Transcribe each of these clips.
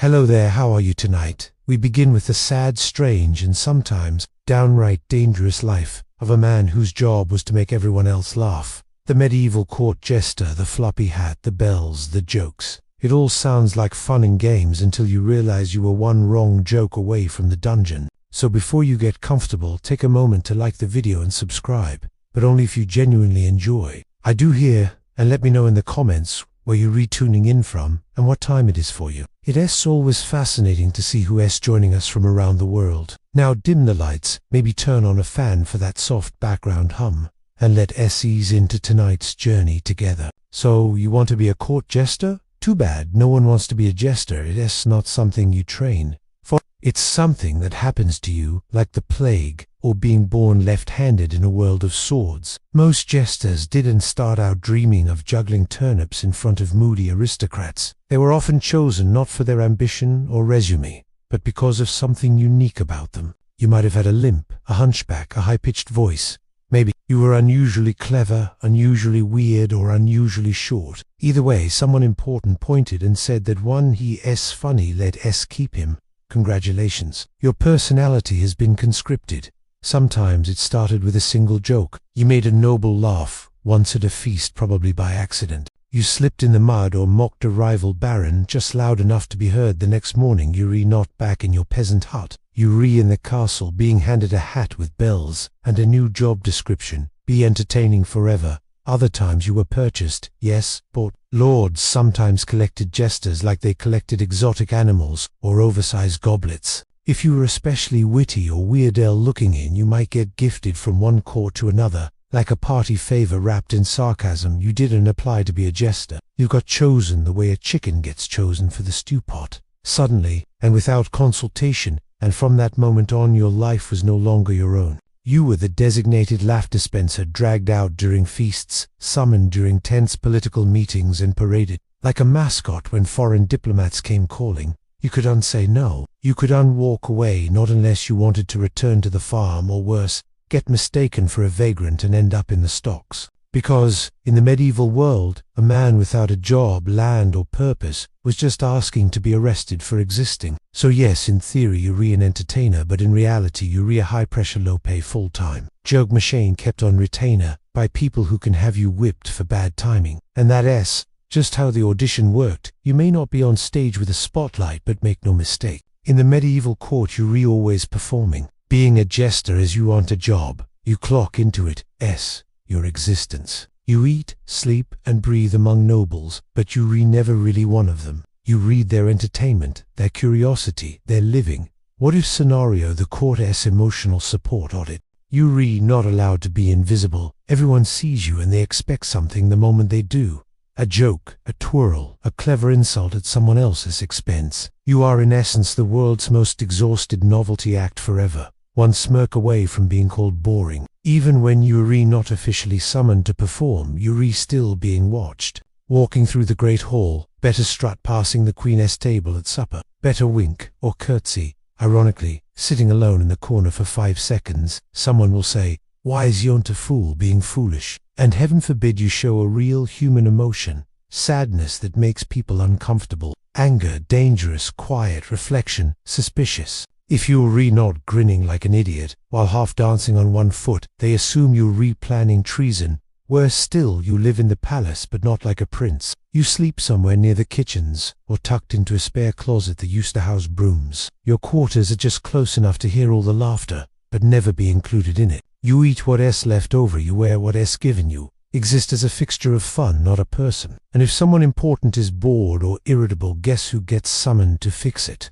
Hello there, how are you tonight? We begin with the sad, strange, and sometimes downright dangerous life of a man whose job was to make everyone else laugh. The medieval court jester, the floppy hat, the bells, the jokes. It all sounds like fun and games until you realize you were one wrong joke away from the dungeon. So before you get comfortable, take a moment to like the video and subscribe, but only if you genuinely enjoy. I do hear, and let me know in the comments where you're retuning in from and what time it is for you. It's always fascinating to see who is joining us from around the world. Now dim the lights, maybe turn on a fan for that soft background hum, and let us ease into tonight's journey together. So, you want to be a court jester? Too bad, no one wants to be a jester. It's not something you train for. It's something that happens to you, like the plague, or being born left-handed in a world of swords. Most jesters didn't start out dreaming of juggling turnips in front of moody aristocrats. They were often chosen not for their ambition or resume, but because of something unique about them. You might have had a limp, a hunchback, a high-pitched voice. Maybe you were unusually clever, unusually weird, or unusually short. Either way, someone important pointed and said that one he is funny, let us keep him. Congratulations. Your personality has been conscripted. Sometimes it started with a single joke. You made a noble laugh, once at a feast, probably by accident. You slipped in the mud or mocked a rival baron just loud enough to be heard. The next morning you not back in your peasant hut. You in the castle, being handed a hat with bells and a new job description. Be entertaining forever. Other times you were purchased, yes, bought. Lords sometimes collected jesters like they collected exotic animals or oversized goblets. If you were especially witty or weird-el looking in, you might get gifted from one court to another, like a party favor wrapped in sarcasm. You didn't apply to be a jester. You got chosen the way a chicken gets chosen for the stew pot. Suddenly, and without consultation, and from that moment on your life was no longer your own. You were the designated laugh dispenser, dragged out during feasts, summoned during tense political meetings, and paraded like a mascot when foreign diplomats came calling. You could unsay no. You could unwalk away, not unless you wanted to return to the farm, or worse, get mistaken for a vagrant and end up in the stocks. Because, in the medieval world, a man without a job, land, or purpose was just asking to be arrested for existing. So yes, in theory you're an entertainer, but in reality you're a high-pressure, low-pay, full-time joke machine kept on retainer by people who can have you whipped for bad timing. And that's just how the audition worked. You may not be on stage with a spotlight, but make no mistake, in the medieval court you're always performing. Being a jester is you want a job. You clock into it, your existence. You eat, sleep, and breathe among nobles, but you never really one of them. You read their entertainment, their curiosity, their living. What if scenario the court's emotional support audit? You not allowed to be invisible. Everyone sees you and they expect something the moment they do. A joke, a twirl, a clever insult at someone else's expense. You are in essence the world's most exhausted novelty act forever. One smirk away from being called boring. Even when you're not officially summoned to perform, you're still being watched. Walking through the great hall, better strut passing the queen's table at supper, better wink or curtsy. Ironically, sitting alone in the corner for 5 seconds, someone will say, "Why is yont a fool being foolish?" And heaven forbid you show a real human emotion, sadness that makes people uncomfortable, anger, dangerous, quiet, reflection, suspicious. If you're not grinning like an idiot, while half dancing on one foot, they assume you're planning treason. Worse still, you live in the palace but not like a prince. You sleep somewhere near the kitchens, or tucked into a spare closet that used to house brooms. Your quarters are just close enough to hear all the laughter, but never be included in it. You eat what's left over, you wear what's given you. Exist as a fixture of fun, not a person. And if someone important is bored or irritable, guess who gets summoned to fix it?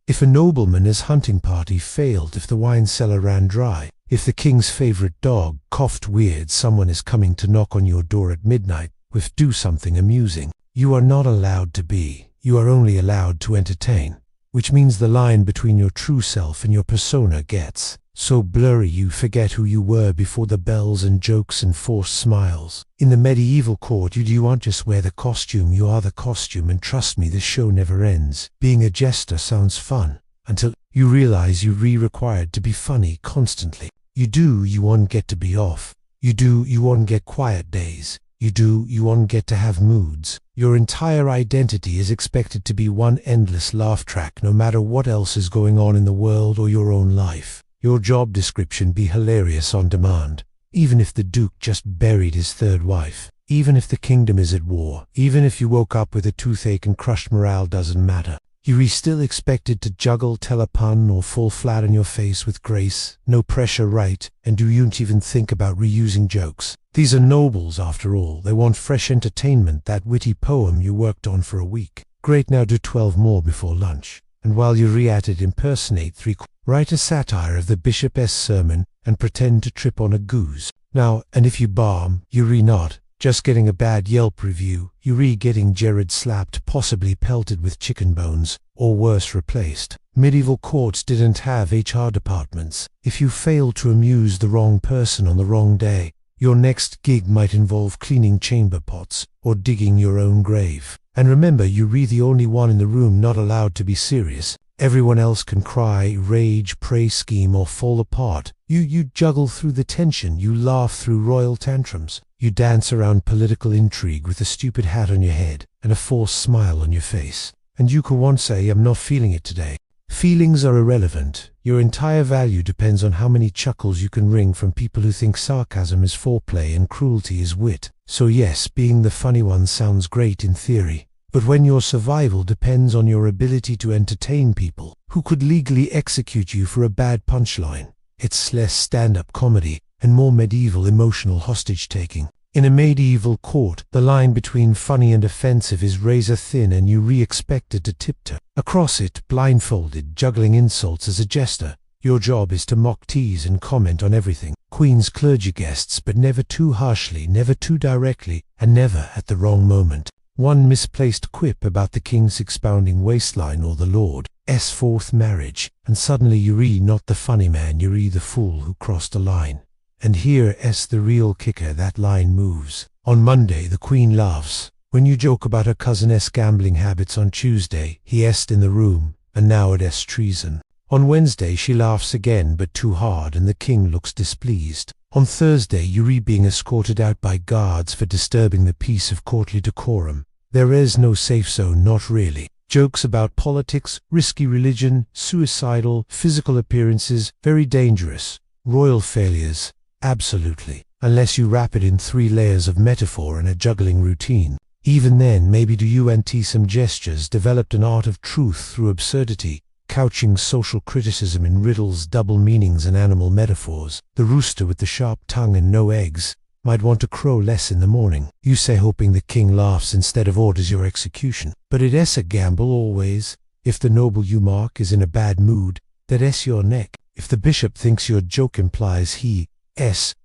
If a nobleman's hunting party failed, if the wine cellar ran dry, if the king's favorite dog coughed weird, someone is coming to knock on your door at midnight with do something amusing. You are not allowed to be. You are only allowed to entertain. Which means the line between your true self and your persona gets so blurry you forget who you were before the bells and jokes and forced smiles. In the medieval court you aren't just wear the costume, you are the costume, and trust me, the show never ends. Being a jester sounds fun, until you realize you're required to be funny constantly. You won't get to be off. You won't get quiet days. You won't get to have moods. Your entire identity is expected to be one endless laugh track, no matter what else is going on in the world or your own life. Your job description be hilarious on demand. Even if the Duke just buried his third wife, even if the kingdom is at war, even if you woke up with a toothache and crushed morale, doesn't matter. You're still expected to juggle, tell a pun, or fall flat on your face with grace. No pressure, right? And you don't even think about reusing jokes. These are nobles after all. They want fresh entertainment, that witty poem you worked on for a week. Great, now do 12 more before lunch. And while you're at it, impersonate write a satire of the bishop's sermon and pretend to trip on a goose. Now, and if you bomb, you're not just getting a bad Yelp review, you're getting Jared slapped, possibly pelted with chicken bones, or worse, replaced. Medieval courts didn't have HR departments. If you failed to amuse the wrong person on the wrong day, your next gig might involve cleaning chamber pots or digging your own grave. And remember, you're the only one in the room not allowed to be serious. Everyone else can cry, rage, pray, scheme, or fall apart. You juggle through the tension, you laugh through royal tantrums. You dance around political intrigue with a stupid hat on your head and a forced smile on your face. And you can once say, I'm not feeling it today. Feelings are irrelevant. Your entire value depends on how many chuckles you can wring from people who think sarcasm is foreplay and cruelty is wit. So yes, being the funny one sounds great in theory. But when your survival depends on your ability to entertain people who could legally execute you for a bad punchline, it's less stand-up comedy and more medieval emotional hostage-taking. In a medieval court, the line between funny and offensive is razor thin, and you're expected to tiptoe across it, blindfolded, juggling insults as a jester. Your job is to mock, tease, and comment on everything. Queen's clergy guests, but never too harshly, never too directly, and never at the wrong moment. One misplaced quip about the king's expounding waistline or the lord's fourth marriage, and suddenly you're not the funny man, you're the fool who crossed a line. And here's the real kicker, that line moves. On Monday the Queen laughs. When you joke about her cousin's gambling habits on Tuesday, he's in the room, and now it's treason. On Wednesday she laughs again, but too hard, and the king looks displeased. On Thursday you're being escorted out by guards for disturbing the peace of courtly decorum. There is no safe zone, not really. Jokes about politics, risky religion, suicidal, physical appearances, very dangerous. Royal failures, absolutely. Unless you wrap it in 3 layers of metaphor and a juggling routine. Even then, maybe do you and some gestures developed an art of truth through absurdity, couching social criticism in riddles, double meanings, and animal metaphors. The rooster with the sharp tongue and no eggs might want to crow less in the morning. You say, hoping the king laughs instead of orders your execution. But it's a gamble always. If the noble you mock is in a bad mood, that's your neck. If the bishop thinks your joke implies he's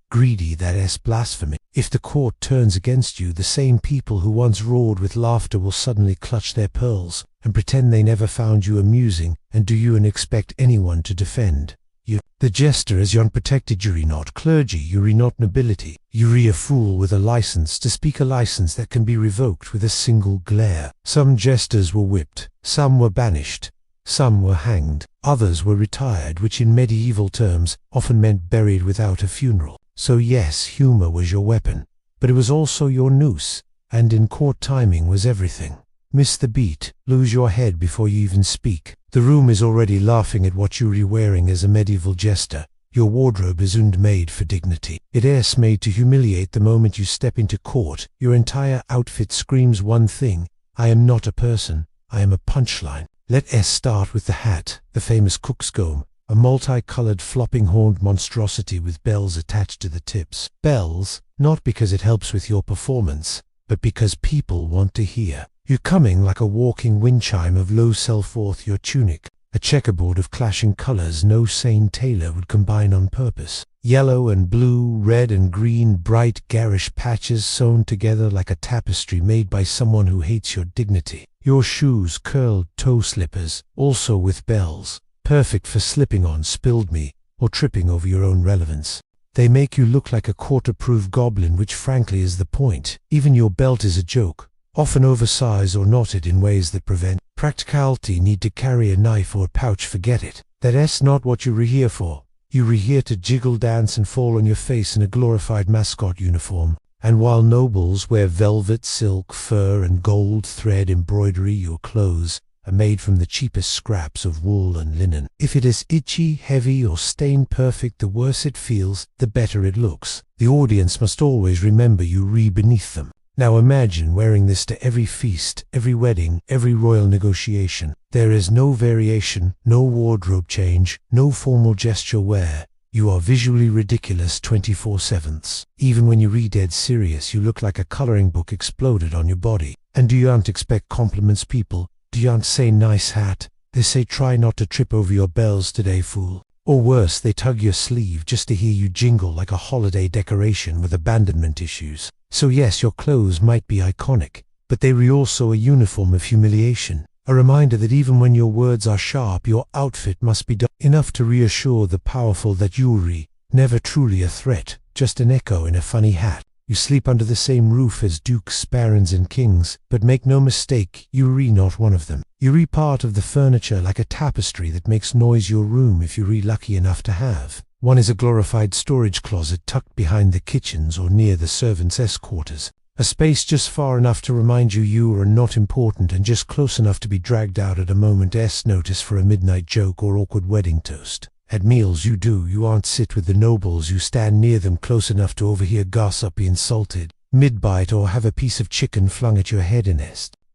greedy, that's blasphemy. If the court turns against you, the same people who once roared with laughter will suddenly clutch their pearls and pretend they never found you amusing, and do you and expect anyone to defend you? The jester is your unprotected. You're not clergy, you're not nobility. You're a fool with a license to speak, a license that can be revoked with a single glare. Some jesters were whipped, some were banished, some were hanged, others were retired, which in medieval terms often meant buried without a funeral. So yes, humor was your weapon, but it was also your noose, and in court timing was everything. Miss the beat, lose your head before you even speak. The room is already laughing at what you're wearing as a medieval jester. Your wardrobe isn't made for dignity. It is made to humiliate. The moment you step into court, your entire outfit screams one thing: I am not a person, I am a punchline. Let us start with the hat, the famous cook's comb, a multicolored flopping-horned monstrosity with bells attached to the tips. Bells, not because it helps with your performance, but because people want to hear. You're coming like a walking wind chime of low self-worth. Your tunic, a checkerboard of clashing colors no sane tailor would combine on purpose. Yellow and blue, red and green, bright garish patches sewn together like a tapestry made by someone who hates your dignity. Your shoes, curled toe slippers, also with bells, perfect for slipping on spilled meat or tripping over your own relevance. They make you look like a court-approved goblin, which frankly is the point. Even your belt is a joke, often oversized or knotted in ways that prevent practicality. Need to carry a knife or a pouch? Forget it. That's not what you're here for. You're here to jiggle, dance, and fall on your face in a glorified mascot uniform. And while nobles wear velvet, silk, fur, and gold thread embroidery, your clothes are made from the cheapest scraps of wool and linen. If it is itchy, heavy, or stain perfect, the worse it feels, the better it looks. The audience must always remember you beneath them. Now imagine wearing this to every feast, every wedding, every royal negotiation. There is no variation, no wardrobe change, no formal gesture wear. You are visually ridiculous 24/7. Even when you read dead serious, you look like a coloring book exploded on your body. And do you aren't expect compliments, people? Do you aren't say nice hat? They say try not to trip over your bells today, fool. Or worse, they tug your sleeve just to hear you jingle like a holiday decoration with abandonment issues. So yes, your clothes might be iconic, but they are also a uniform of humiliation. A reminder that even when your words are sharp, your outfit must be enough to reassure the powerful that you're never truly a threat, just an echo in a funny hat. You sleep under the same roof as dukes, barons, and kings, but make no mistake, you're not one of them. You're part of the furniture, like a tapestry that makes noise your room if you're lucky enough to have. One is a glorified storage closet tucked behind the kitchens or near the servants' quarters. A space just far enough to remind you are not important and just close enough to be dragged out at a moment's notice for a midnight joke or awkward wedding toast. At meals you aren't sit with the nobles, you stand near them close enough to overhear gossip, be insulted mid-bite, or have a piece of chicken flung at your head.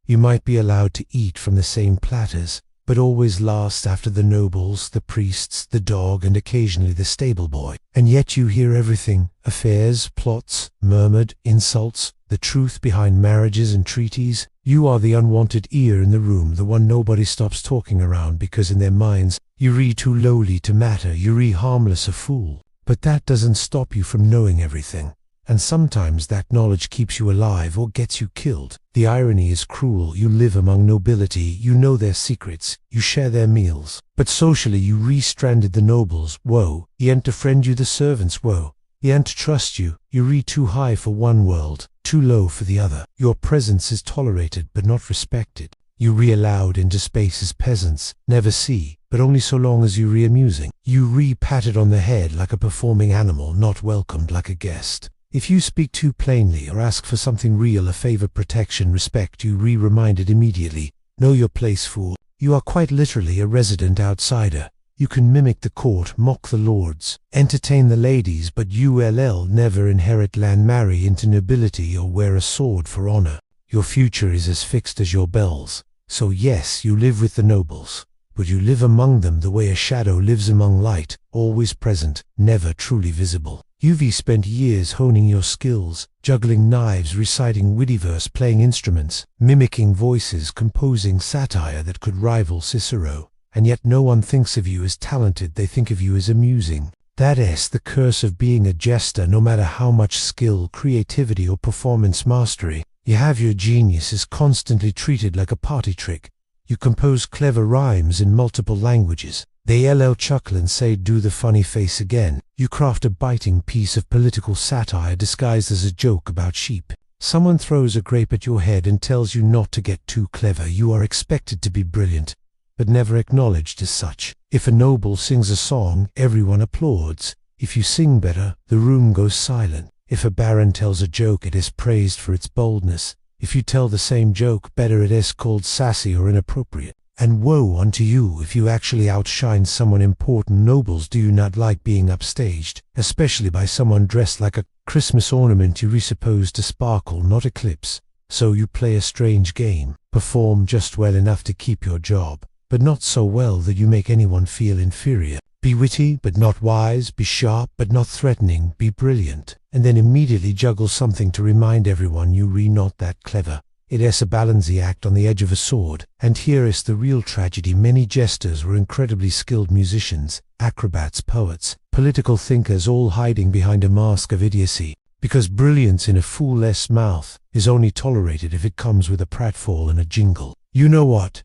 You might be allowed to eat from the same platters, but always last after the nobles, the priests, the dog, and occasionally the stable boy. And yet you hear everything: affairs, plots, murmured insults, the truth behind marriages and treaties. You are the unwanted ear in the room, the one nobody stops talking around because in their minds you're too lowly to matter, you're harmless, a fool. But that doesn't stop you from knowing everything. And sometimes that knowledge keeps you alive or gets you killed. The irony is cruel. You live among nobility, you know their secrets, you share their meals. But socially you re-stranded the nobles, woe. He ain't to friend you, the servants, woe. He ain't to trust you, you're too high for one world, too low for the other. Your presence is tolerated but not respected. You allowed into space as peasants, never see, but only so long as you amusing. You patted on the head like a performing animal, not welcomed like a guest. If you speak too plainly or ask for something real, a favor, protection, respect, you reminded immediately. Know your place, fool. You are quite literally a resident outsider. You can mimic the court, mock the lords, entertain the ladies, but you'll never inherit land, marry into nobility, or wear a sword for honor. Your future is as fixed as your bells. So yes, you live with the nobles, but you live among them the way a shadow lives among light, always present, never truly visible. You've spent years honing your skills, juggling knives, reciting witty verse, playing instruments, mimicking voices, composing satire that could rival Cicero. And yet no one thinks of you as talented, they think of you as amusing. That's the curse of being a jester. No matter how much skill, creativity, or performance mastery you have, your genius is constantly treated like a party trick. You compose clever rhymes in multiple languages. They chuckle and say, do the funny face again. You craft a biting piece of political satire disguised as a joke about sheep. Someone throws a grape at your head and tells you not to get too clever. You are expected to be brilliant, but never acknowledged as such. If a noble sings a song, everyone applauds. If you sing better, the room goes silent. If a baron tells a joke, it is praised for its boldness. If you tell the same joke better, it is called sassy or inappropriate. And woe unto you if you actually outshine someone important. Nobles do not like being upstaged, especially by someone dressed like a Christmas ornament you're supposed to sparkle, not eclipse. So you play a strange game, perform just well enough to keep your job, but not so well that you make anyone feel inferior. Be witty but not wise, be sharp but not threatening, be brilliant, and then immediately juggle something to remind everyone you're not that clever. It is a balancing act on the edge of a sword. And here is the real tragedy. Many jesters were incredibly skilled musicians, acrobats, poets, political thinkers, all hiding behind a mask of idiocy. Because brilliance in a fool's mouth is only tolerated if it comes with a pratfall and a jingle. You know what?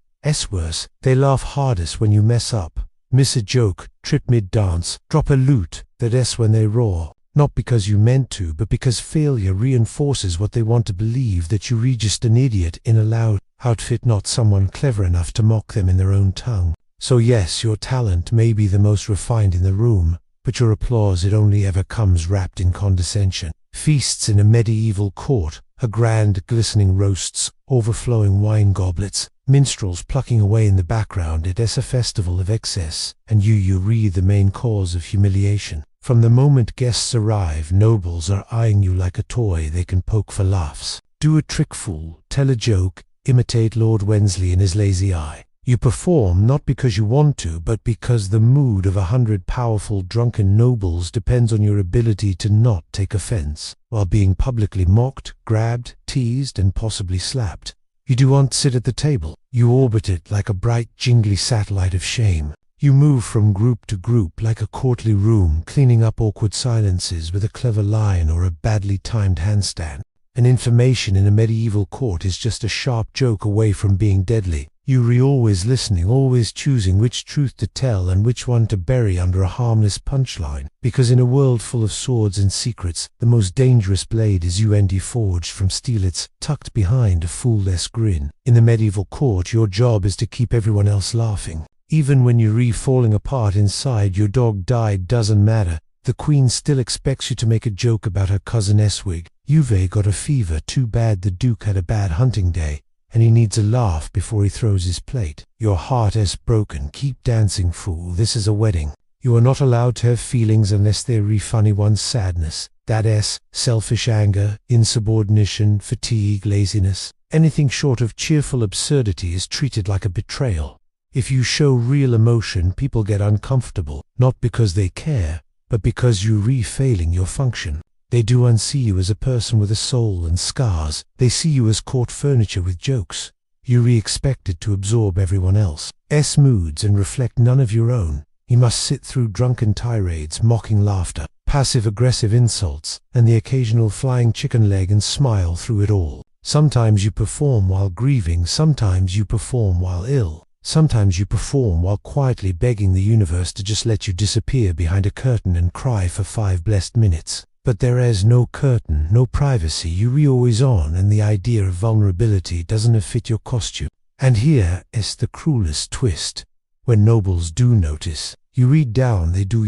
Worse, they laugh hardest when you mess up, miss a joke, trip mid-dance, drop a lute. That's when they roar. Not because you meant to, but because failure reinforces what they want to believe, that you're just an idiot in a loud outfit, not someone clever enough to mock them in their own tongue. So yes, your talent may be the most refined in the room, but your applause, it only ever comes wrapped in condescension. Feasts in a medieval court, a grand glistening roasts, overflowing wine goblets, minstrels plucking away in the background. It is a festival of excess, and you read the main cause of humiliation. From the moment guests arrive, nobles are eyeing you like a toy they can poke for laughs. Do a trick, fool, tell a joke, imitate Lord Wensley in his lazy eye. You perform not because you want to, but because the mood of 100 powerful drunken nobles depends on your ability to not take offense, while being publicly mocked, grabbed, teased, and possibly slapped. You do not sit at the table. You orbit it like a bright, jingly satellite of shame. You move from group to group like a courtly room, cleaning up awkward silences with a clever line or a badly timed handstand. And information in a medieval court is just a sharp joke away from being deadly. You always listening, always choosing which truth to tell and which one to bury under a harmless punchline. Because in a world full of swords and secrets, the most dangerous blade is forged from steel. It's tucked behind a fool-less grin. In the medieval court, your job is to keep everyone else laughing. Even when you're falling apart inside, your dog died, doesn't matter. The queen still expects you to make a joke about her cousin Eswig. You've got a fever, too bad the duke had a bad hunting day, and he needs a laugh before he throws his plate. Your heart is broken, keep dancing, fool, this is a wedding. You are not allowed to have feelings unless they're funny ones. Sadness, that is, selfish anger, insubordination, fatigue, laziness. Anything short of cheerful absurdity is treated like a betrayal. If you show real emotion, people get uncomfortable, not because they care, but because you're failing your function. They do unsee you as a person with a soul and scars. They see you as court furniture with jokes. You're expected to absorb everyone else's moods and reflect none of your own. You must sit through drunken tirades, mocking laughter, passive-aggressive insults, and the occasional flying chicken leg, and smile through it all. Sometimes you perform while grieving, sometimes you perform while ill. Sometimes you perform while quietly begging the universe to just let you disappear behind a curtain and cry for 5 blessed minutes. But there is no curtain, no privacy. You're always on, and the idea of vulnerability doesn't fit your costume. And here is the cruelest twist. When nobles do notice, you read down, they do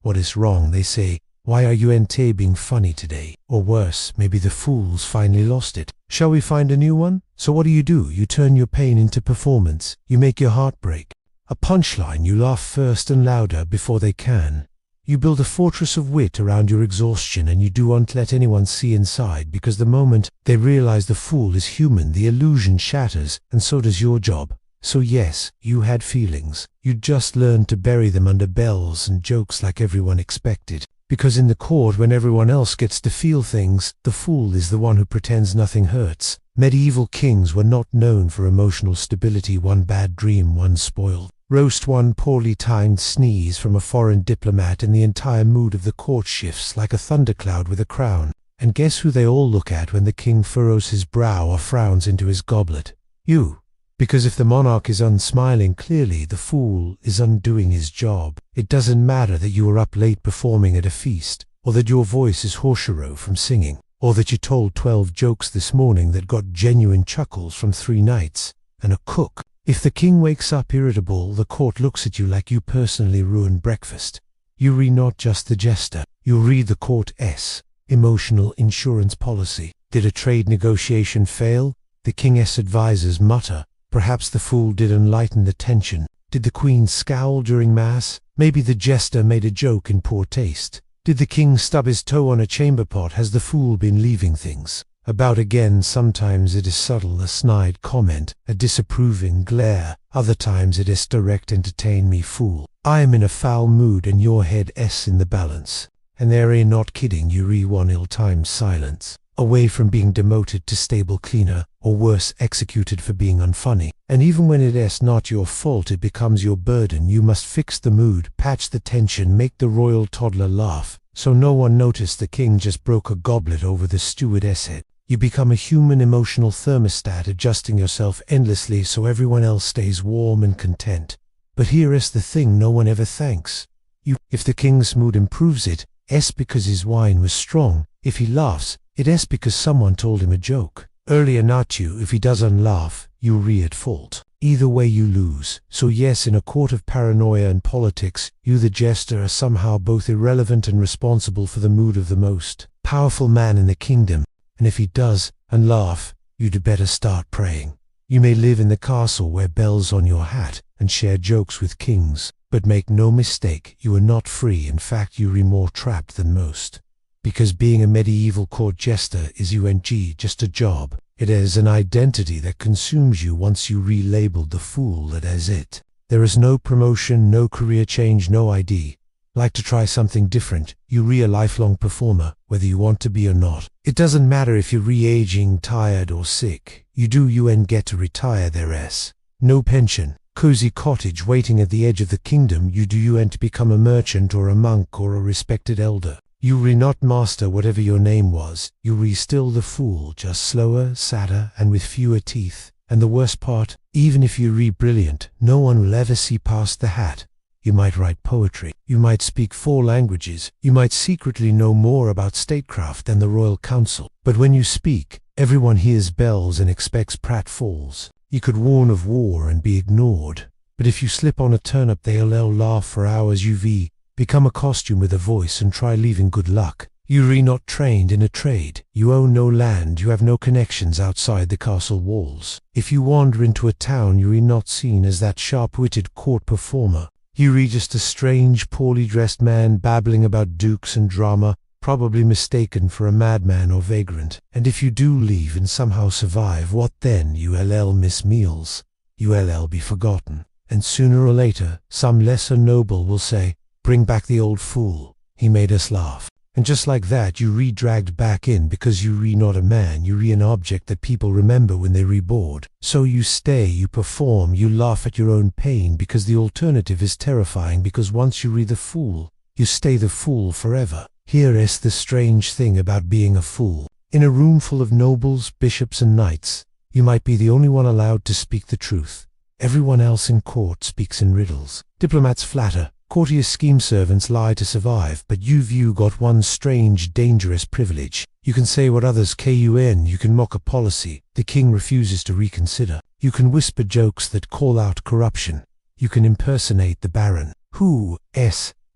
what is wrong, they say, why are you being funny today? Or worse, maybe the fool's finally lost it. Shall we find a new one? So what do? You turn your pain into performance. You make your heart break. A punchline, you laugh first and louder before they can. You build a fortress of wit around your exhaustion, and you don't let anyone see inside, because the moment they realize the fool is human, the illusion shatters, and so does your job. So yes, you had feelings. You just learned to bury them under bells and jokes like everyone expected. Because in the court, when everyone else gets to feel things, the fool is the one who pretends nothing hurts. Medieval kings were not known for emotional stability. One bad dream, one spoiled roast, one poorly timed sneeze from a foreign diplomat, and the entire mood of the court shifts like a thundercloud with a crown. And guess who they all look at when the king furrows his brow or frowns into his goblet? You. Because if the monarch is unsmiling, clearly the fool is undoing his job. It doesn't matter that you were up late performing at a feast, or that your voice is hoarse from singing, or that you told 12 jokes this morning that got genuine chuckles from 3 nights and a cook. If the king wakes up irritable, the court looks at you like you personally ruined breakfast. You read not just the jester, you read the court's emotional insurance policy. Did a trade negotiation fail? The king's advisors mutter. Perhaps the fool didn't lighten the tension. Did the queen scowl during mass? Maybe the jester made a joke in poor taste. Did the king stub his toe on a chamber pot? Has the fool been leaving things about again? Sometimes it is subtle, a snide comment, a disapproving glare. Other times it is direct, entertain me, fool. I am in a foul mood, and your head's in the balance. And there ain't not kidding, you one ill-timed silence. Away from being demoted to stable cleaner, or worse, executed for being unfunny. And even when it is not your fault, it becomes your burden. You must fix the mood, patch the tension, make the royal toddler laugh, so no one noticed the king just broke a goblet over the stewardess' head. You become a human emotional thermostat, adjusting yourself endlessly so everyone else stays warm and content. But here is the thing no one ever thanks you. If the king's mood improves, it's because his wine was strong. If he laughs, it's because someone told him a joke earlier, not you. If he doesn't laugh, you're at fault. Either way you lose. So yes, in a court of paranoia and politics, you the jester are somehow both irrelevant and responsible for the mood of the most. powerful man in the kingdom, and if he does, and laugh, you'd better start praying. You may live in the castle, wear bells on your hat, and share jokes with kings, but make no mistake, you are not free. In fact, you are more trapped than most. Because being a medieval court jester is just a job. It is an identity that consumes you once you relabeled the fool that is it. There is no promotion, no career change, no ID. Like to try something different, you a lifelong performer, whether you want to be or not. It doesn't matter if you're re-aging, tired or sick. You do and get to retire there's no pension, cozy cottage waiting at the edge of the kingdom. You do and to become a merchant or a monk or a respected elder. You not master whatever your name was. You still the fool, just slower, sadder and with fewer teeth. And the worst part, even if you brilliant, no one will ever see past the hat. You might write poetry, you might speak 4 languages, you might secretly know more about statecraft than the royal council. But when you speak, everyone hears bells and expects pratfalls. You could warn of war and be ignored. But if you slip on a turnip, they'll laugh for hours. You become a costume with a voice and try leaving. Good luck. You not trained in a trade. You own no land, you have no connections outside the castle walls. If you wander into a town, you not seen as that sharp-witted court performer. You just a strange, poorly dressed man babbling about dukes and drama, probably mistaken for a madman or vagrant. And if you do leave and somehow survive, what then? You'll miss meals. You'll be forgotten. And sooner or later, some lesser noble will say, "Bring back the old fool. He made us laugh." And just like that, you dragged back in because you not a man, you an object that people remember when they bored. So you stay, you perform, you laugh at your own pain because the alternative is terrifying. Because once you the fool, you stay the fool forever. Here is the strange thing about being a fool. In a room full of nobles, bishops and knights, you might be the only one allowed to speak the truth. Everyone else in court speaks in riddles. Diplomats flatter. Courtier scheme, servants lie to survive, but you got one strange, dangerous privilege. You can say what others can. You can mock a policy the king refuses to reconsider. You can whisper jokes that call out corruption. You can impersonate the baron, who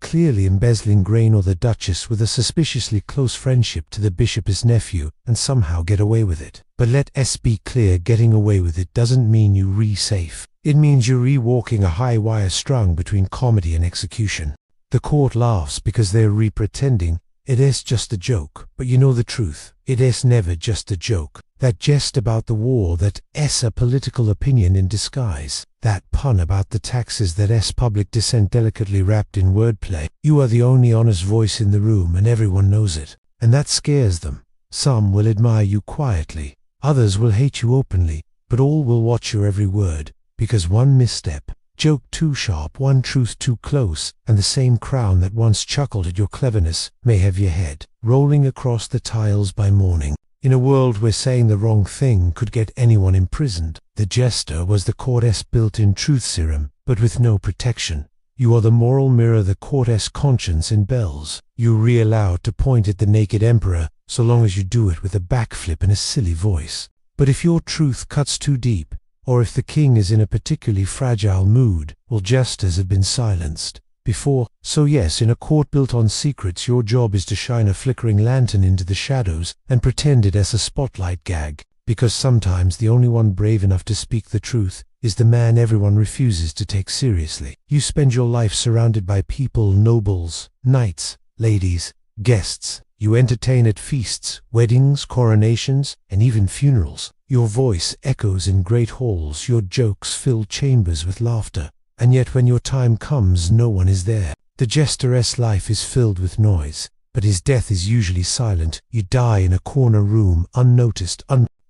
clearly embezzling grain, or the duchess with a suspiciously close friendship to the bishop's nephew, and somehow get away with it. But let us be clear, getting away with it doesn't mean you safe. It means you're walking a high wire strung between comedy and execution. The court laughs because they're pretending it is just a joke, but you know the truth. It is never just a joke. That jest about the war, that a political opinion in disguise. That pun about the taxes, that public dissent delicately wrapped in wordplay. You are the only honest voice in the room and everyone knows it. And that scares them. Some will admire you quietly, others will hate you openly, but all will watch your every word. Because one misstep, joke too sharp, one truth too close, and the same crown that once chuckled at your cleverness may have your head rolling across the tiles by morning. In a world where saying the wrong thing could get anyone imprisoned, the jester was the court's built-in truth serum, but with no protection. You are the moral mirror, the court's conscience in bells. You're allowed to point at the naked emperor, so long as you do it with a backflip and a silly voice. But if your truth cuts too deep, or if the king is in a particularly fragile mood, well, jesters have been silenced before. So yes, in a court built on secrets, your job is to shine a flickering lantern into the shadows and pretend it as a spotlight gag. Because sometimes the only one brave enough to speak the truth is the man everyone refuses to take seriously. You spend your life surrounded by people, nobles, knights, ladies, guests. You entertain at feasts, weddings, coronations, and even funerals. Your voice echoes in great halls, your jokes fill chambers with laughter. And yet when your time comes, no one is there. The jester's life is filled with noise, but his death is usually silent. You die in a corner room, unnoticed,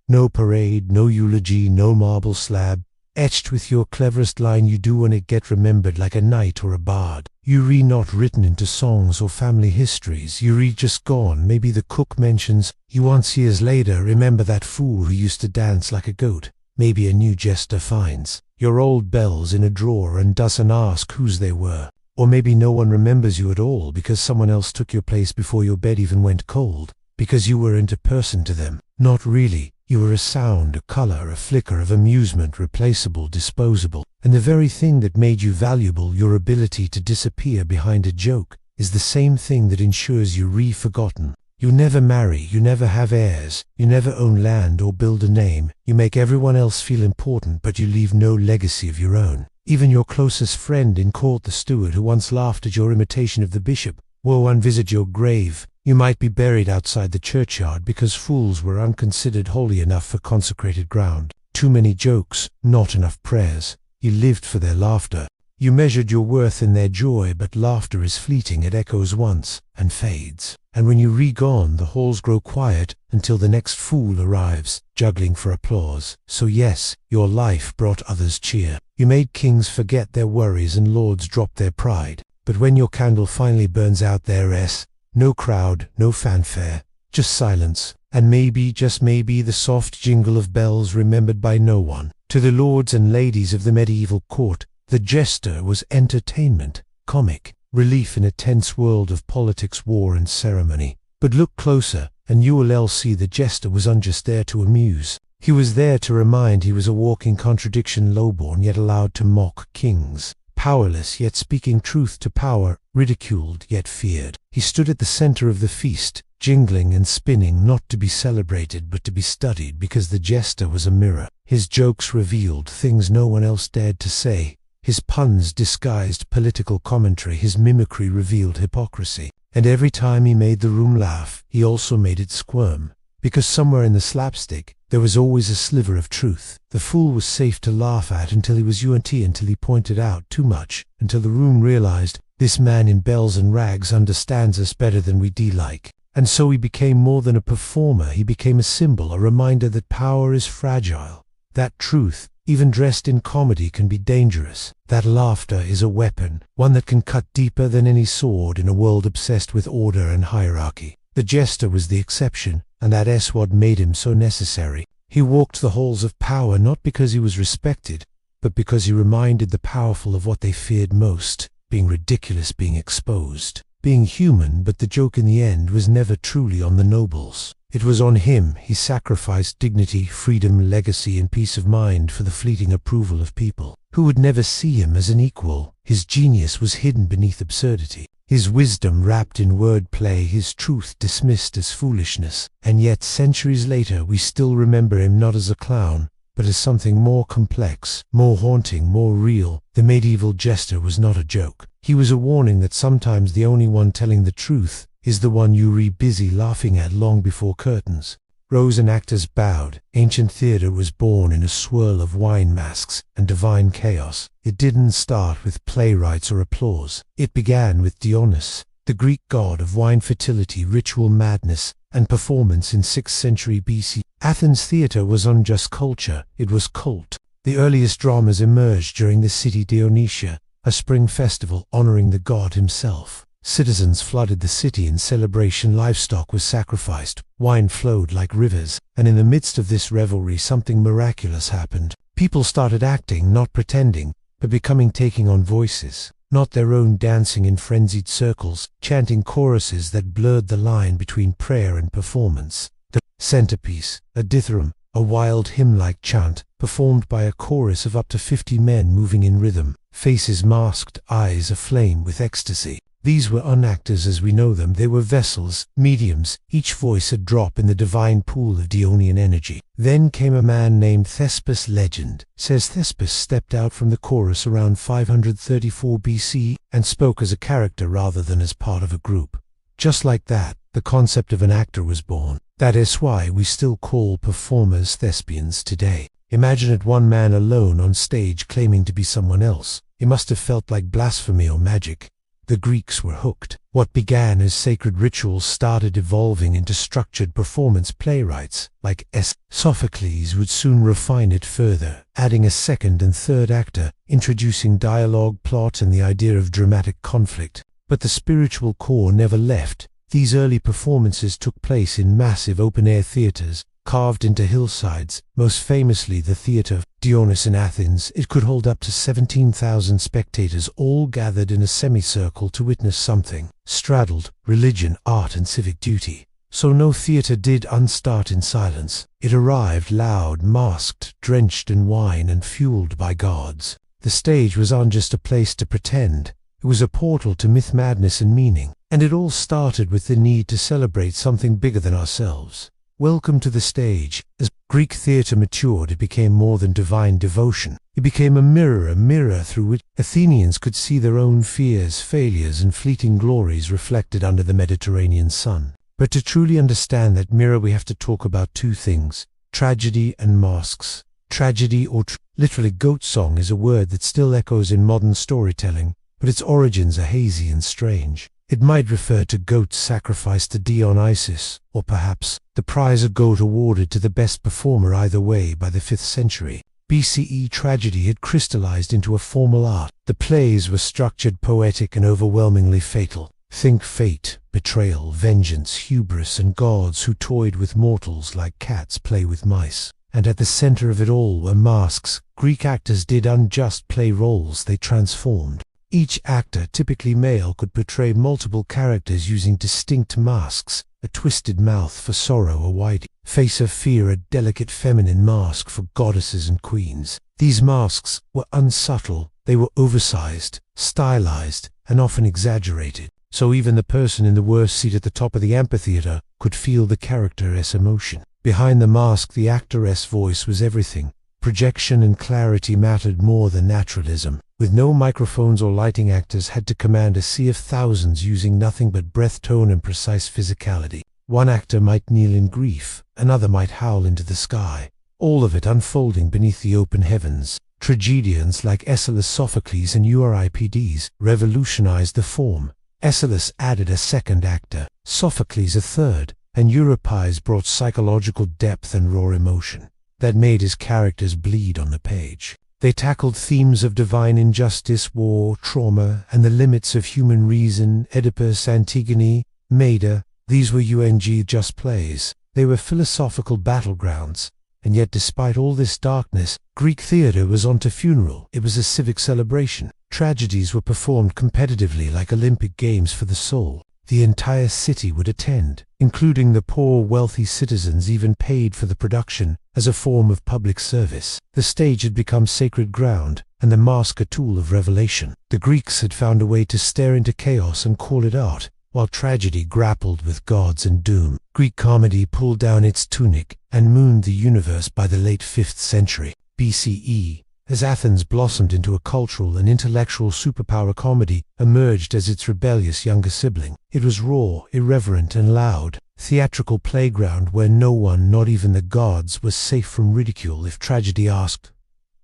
no parade, no eulogy, no marble slab. Etched with your cleverest line, you do and it get remembered like a knight or a bard. You not written into songs or family histories, you just gone. Maybe the cook mentions you once years later. Remember that fool who used to dance like a goat? Maybe a new jester finds your old bells in a drawer and doesn't ask whose they were. Or maybe no one remembers you at all because someone else took your place before your bed even went cold. Because you weren't a person to them. Not really. You were a sound, a color, a flicker of amusement, replaceable, disposable. And the very thing that made you valuable, your ability to disappear behind a joke, is the same thing that ensures you forgotten. You never marry, you never have heirs, you never own land or build a name. You make everyone else feel important, but you leave no legacy of your own. Even your closest friend in court, the steward who once laughed at your imitation of the bishop, will one visit your grave. You might be buried outside the churchyard because fools were unconsidered holy enough for consecrated ground. Too many jokes, not enough prayers. You lived for their laughter. You measured your worth in their joy, but laughter is fleeting. It echoes once and fades. And when you re-gone, the halls grow quiet until the next fool arrives, juggling for applause. So yes, your life brought others cheer. You made kings forget their worries and lords drop their pride. But when your candle finally burns out, there's no crowd, no fanfare, just silence, and maybe, just maybe, the soft jingle of bells remembered by no one. To the lords and ladies of the medieval court, the jester was entertainment, comic relief in a tense world of politics, war, and ceremony. But look closer, and you will see the jester was just there to amuse. He was there to remind. He was a walking contradiction, lowborn yet allowed to mock kings. Powerless, yet speaking truth to power, ridiculed, yet feared. He stood at the center of the feast, jingling and spinning, not to be celebrated but to be studied, because the jester was a mirror. His jokes revealed things no one else dared to say. His puns disguised political commentary. His mimicry revealed hypocrisy. And every time he made the room laugh, he also made it squirm. Because somewhere in the slapstick, there was always a sliver of truth. The fool was safe to laugh at until he was until he pointed out too much, until the room realized, this man in bells and rags understands us better than we like. And so he became more than a performer. He became a symbol, a reminder that power is fragile, that truth, even dressed in comedy, can be dangerous, that laughter is a weapon, one that can cut deeper than any sword in a world obsessed with order and hierarchy. The jester was the exception, and that's what made him so necessary. He walked the halls of power not because he was respected, but because he reminded the powerful of what they feared most, being ridiculous, being exposed, being human. But the joke in the end was never truly on the nobles. It was on him. He sacrificed dignity, freedom, legacy, and peace of mind for the fleeting approval of people who would never see him as an equal. His genius was hidden beneath absurdity, his wisdom wrapped in wordplay, his truth dismissed as foolishness. And yet, centuries later, we still remember him not as a clown, but as something more complex, more haunting, more real. The medieval jester was not a joke. He was a warning that sometimes the only one telling the truth is the one you're busy laughing at long before curtains rose and actors bowed. Ancient theater was born in a swirl of wine masks and divine chaos. It didn't start with playwrights or applause. It began with Dionysus, the Greek god of wine, fertility, ritual madness, and performance in 6th century BC. Athens' theater wasn't just culture, it was cult. The earliest dramas emerged during the city Dionysia, a spring festival honoring the god himself. Citizens flooded the city in celebration, livestock was sacrificed, wine flowed like rivers, and in the midst of this revelry something miraculous happened. People started acting, not pretending, but becoming, taking on voices, not their own, dancing in frenzied circles, chanting choruses that blurred the line between prayer and performance. The centerpiece, a dithyramb, a wild hymn-like chant, performed by a chorus of up to 50 men moving in rhythm, faces masked, eyes aflame with ecstasy. These were unactors as we know them. They were vessels, mediums, each voice a drop in the divine pool of Dionysian energy. Then came a man named Thespis. Legend says Thespis stepped out from the chorus around 534 BC and spoke as a character rather than as part of a group. Just like that, the concept of an actor was born. That is why we still call performers thespians today. Imagine it, one man alone on stage claiming to be someone else. It must have felt like blasphemy or magic. The Greeks were hooked. What began as sacred rituals started evolving into structured performance. Playwrights like Sophocles would soon refine it further, adding a second and third actor, introducing dialogue, plot, and the idea of dramatic conflict. But the spiritual core never left. These early performances took place in massive open-air theaters, carved into hillsides, most famously the Theatre of Dionysus in Athens. It could hold up to 17,000 spectators, all gathered in a semicircle to witness something, straddled religion, art, and civic duty. So no theatre did unstart in silence. It arrived loud, masked, drenched in wine, and fueled by gods. The stage wasn't just a place to pretend. It was a portal to myth, madness, and meaning. And it all started with the need to celebrate something bigger than ourselves. Welcome to the stage. As Greek theatre matured, it became more than divine devotion. It became a mirror through which Athenians could see their own fears, failures, and fleeting glories reflected under the Mediterranean sun. But to truly understand that mirror, we have to talk about two things: tragedy and masks. Tragedy, or literally goat song, is a word that still echoes in modern storytelling, but its origins are hazy and strange. It might refer to goats sacrificed to Dionysus, or perhaps the prize a goat awarded to the best performer. Either way, by the 5th century BCE, tragedy had crystallized into a formal art. The plays were structured, poetic, and overwhelmingly fatal. Think fate, betrayal, vengeance, hubris, and gods who toyed with mortals like cats play with mice. And at the center of it all were masks. Greek actors did unjust play roles, they transformed. Each actor, typically male, could portray multiple characters using distinct masks: a twisted mouth for sorrow, a white face of fear, a delicate feminine mask for goddesses and queens. These masks were unsubtle, they were oversized, stylized, and often exaggerated. So even the person in the worst seat at the top of the amphitheater could feel the character's emotion. Behind the mask, the actor's voice was everything. Projection and clarity mattered more than naturalism. With no microphones or lighting, actors had to command a sea of thousands using nothing but breath, tone, and precise physicality. One actor might kneel in grief, another might howl into the sky, all of it unfolding beneath the open heavens. Tragedians like Aeschylus, Sophocles, and Euripides revolutionized the form. Aeschylus added a second actor, Sophocles a third, and Euripides brought psychological depth and raw emotion that made his characters bleed on the page. They tackled themes of divine injustice, war, trauma, and the limits of human reason. Oedipus, Antigone, Medea, these were just plays. They were philosophical battlegrounds. And yet, despite all this darkness, Greek theatre was on to funeral. It was a civic celebration. Tragedies were performed competitively, like Olympic Games for the soul. The entire city would attend, including the poor, wealthy citizens, even paid for the production as a form of public service. The stage had become sacred ground, and the mask a tool of revelation. The Greeks had found a way to stare into chaos and call it art, while tragedy grappled with gods and doom. Greek comedy pulled down its tunic and mooned the universe by the late 5th century BCE. As Athens blossomed into a cultural and intellectual superpower, comedy emerged as its rebellious younger sibling. It was raw, irreverent, and loud. Theatrical playground where no one, not even the gods, was safe from ridicule. If tragedy asked,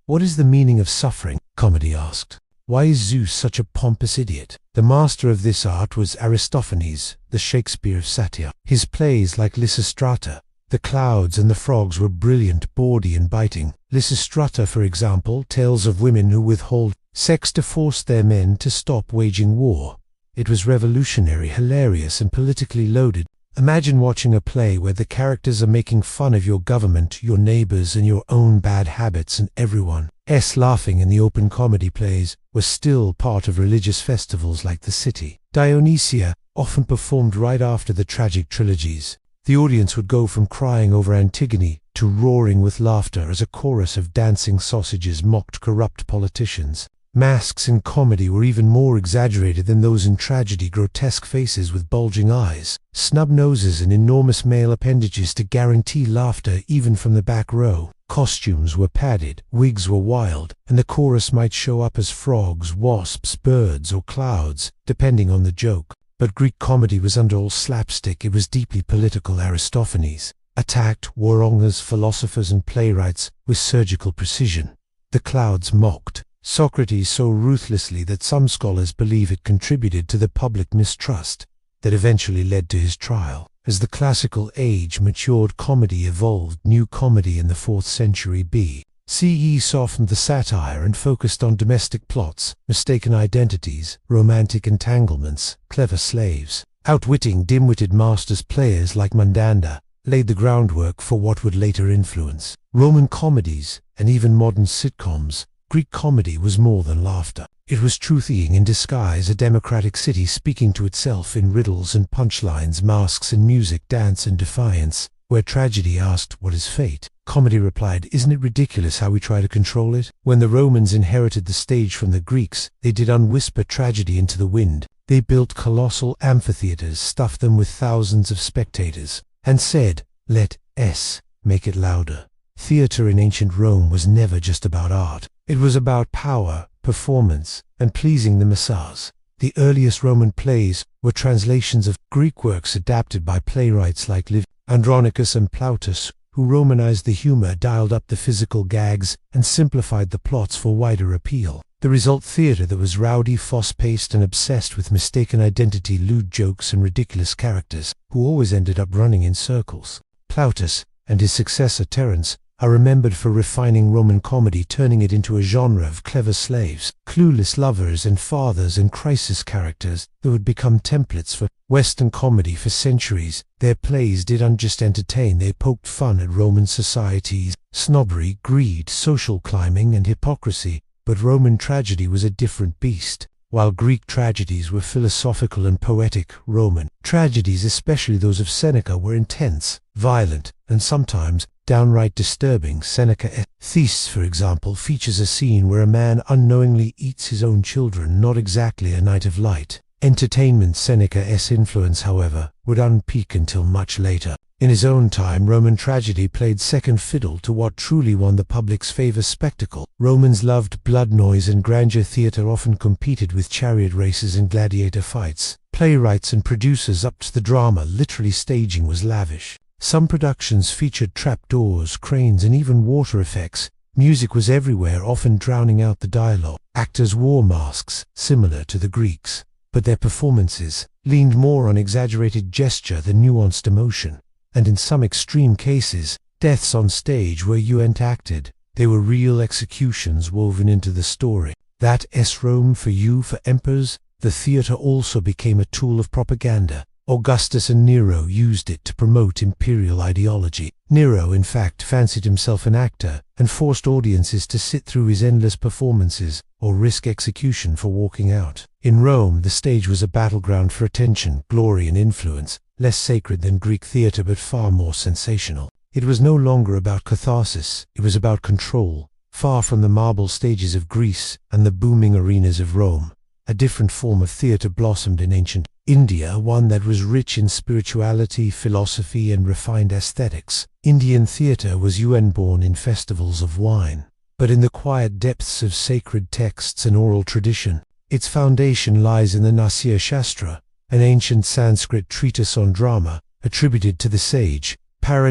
"What is the meaning of suffering?" comedy asked, "Why is Zeus such a pompous idiot?" The master of this art was Aristophanes, the Shakespeare of satire. His plays, like Lysistrata, The Clouds, and The Frogs, were brilliant, bawdy, and biting. Lysistrata, for example, tales of women who withhold sex to force their men to stop waging war. It was revolutionary, hilarious, and politically loaded. Imagine watching a play where the characters are making fun of your government, your neighbors, and your own bad habits, and everyone's laughing. In the open comedy, plays were still part of religious festivals like the city. Dionysia often performed right after the tragic trilogies. The audience would go from crying over Antigone to roaring with laughter as a chorus of dancing sausages mocked corrupt politicians. Masks in comedy were even more exaggerated than those in tragedy: grotesque faces with bulging eyes, snub noses, and enormous male appendages to guarantee laughter even from the back row. Costumes were padded, wigs were wild, and the chorus might show up as frogs, wasps, birds, or clouds, depending on the joke. But Greek comedy was under all slapstick. It was deeply political. Aristophanes attacked warmongers, philosophers, and playwrights with surgical precision. The Clouds mocked Socrates so ruthlessly that some scholars believe it contributed to the public mistrust that eventually led to his trial. As the classical age matured, comedy evolved. New comedy in the 4th century BCE softened the satire and focused on domestic plots, mistaken identities, romantic entanglements, clever slaves. Outwitting dim-witted masters, players like Mandanda laid the groundwork for what would later influence Roman comedies and even modern sitcoms. Greek comedy was more than laughter. It was truth-eating in disguise, a democratic city speaking to itself in riddles and punchlines, masks and music, dance and defiance. Where tragedy asked, "What is fate?" comedy replied, "Isn't it ridiculous how we try to control it?" When the Romans inherited the stage from the Greeks, they did unwhisper tragedy into the wind. They built colossal amphitheaters, stuffed them with thousands of spectators, and said, "Let us make it louder." Theater in ancient Rome was never just about art. It was about power, performance, and pleasing the masses. The earliest Roman plays were translations of Greek works adapted by playwrights like Andronicus and Plautus, who romanized the humor, dialed up the physical gags, and simplified the plots for wider appeal. The result, theater that was rowdy, fast-paced, and obsessed with mistaken identity, lewd jokes, and ridiculous characters, who always ended up running in circles. Plautus, and his successor Terence, are remembered for refining Roman comedy, turning it into a genre of clever slaves, clueless lovers, and fathers and crisis characters that would become templates for Western comedy for centuries. Their plays didn't just entertain, they poked fun at Roman society's snobbery, greed, social climbing, and hypocrisy. But Roman tragedy was a different beast. While Greek tragedies were philosophical and poetic, Roman tragedies, especially those of Seneca, were intense, violent, and sometimes downright disturbing. Seneca's Thesis, for example, features a scene where a man unknowingly eats his own children, not exactly a night of light. Entertainment. Seneca's influence, however, would unpeak until much later. In his own time, Roman tragedy played second fiddle to what truly won the public's favor: spectacle. Romans loved blood, noise, and grandeur. Theater often competed with chariot races and gladiator fights. Playwrights and producers upped the drama. Literally, staging was lavish. Some productions featured trapdoors, cranes, and even water effects. Music was everywhere, often drowning out the dialogue. Actors wore masks, similar to the Greeks, but their performances leaned more on exaggerated gesture than nuanced emotion. And in some extreme cases, deaths on stage were acted. They were real executions woven into the story. That's Rome for you. For emperors, the theater also became a tool of propaganda. Augustus and Nero used it to promote imperial ideology. Nero, in fact, fancied himself an actor and forced audiences to sit through his endless performances or risk execution for walking out. In Rome, the stage was a battleground for attention, glory, and influence, less sacred than Greek theater but far more sensational. It was no longer about catharsis, it was about control. Far from the marble stages of Greece and the booming arenas of Rome, a different form of theater blossomed in ancient India, one that was rich in spirituality, philosophy, and refined aesthetics. Indian theater was born in festivals of wine, but in the quiet depths of sacred texts and oral tradition. Its foundation lies in the Nasya Shastra, an ancient Sanskrit treatise on drama, attributed to the sage,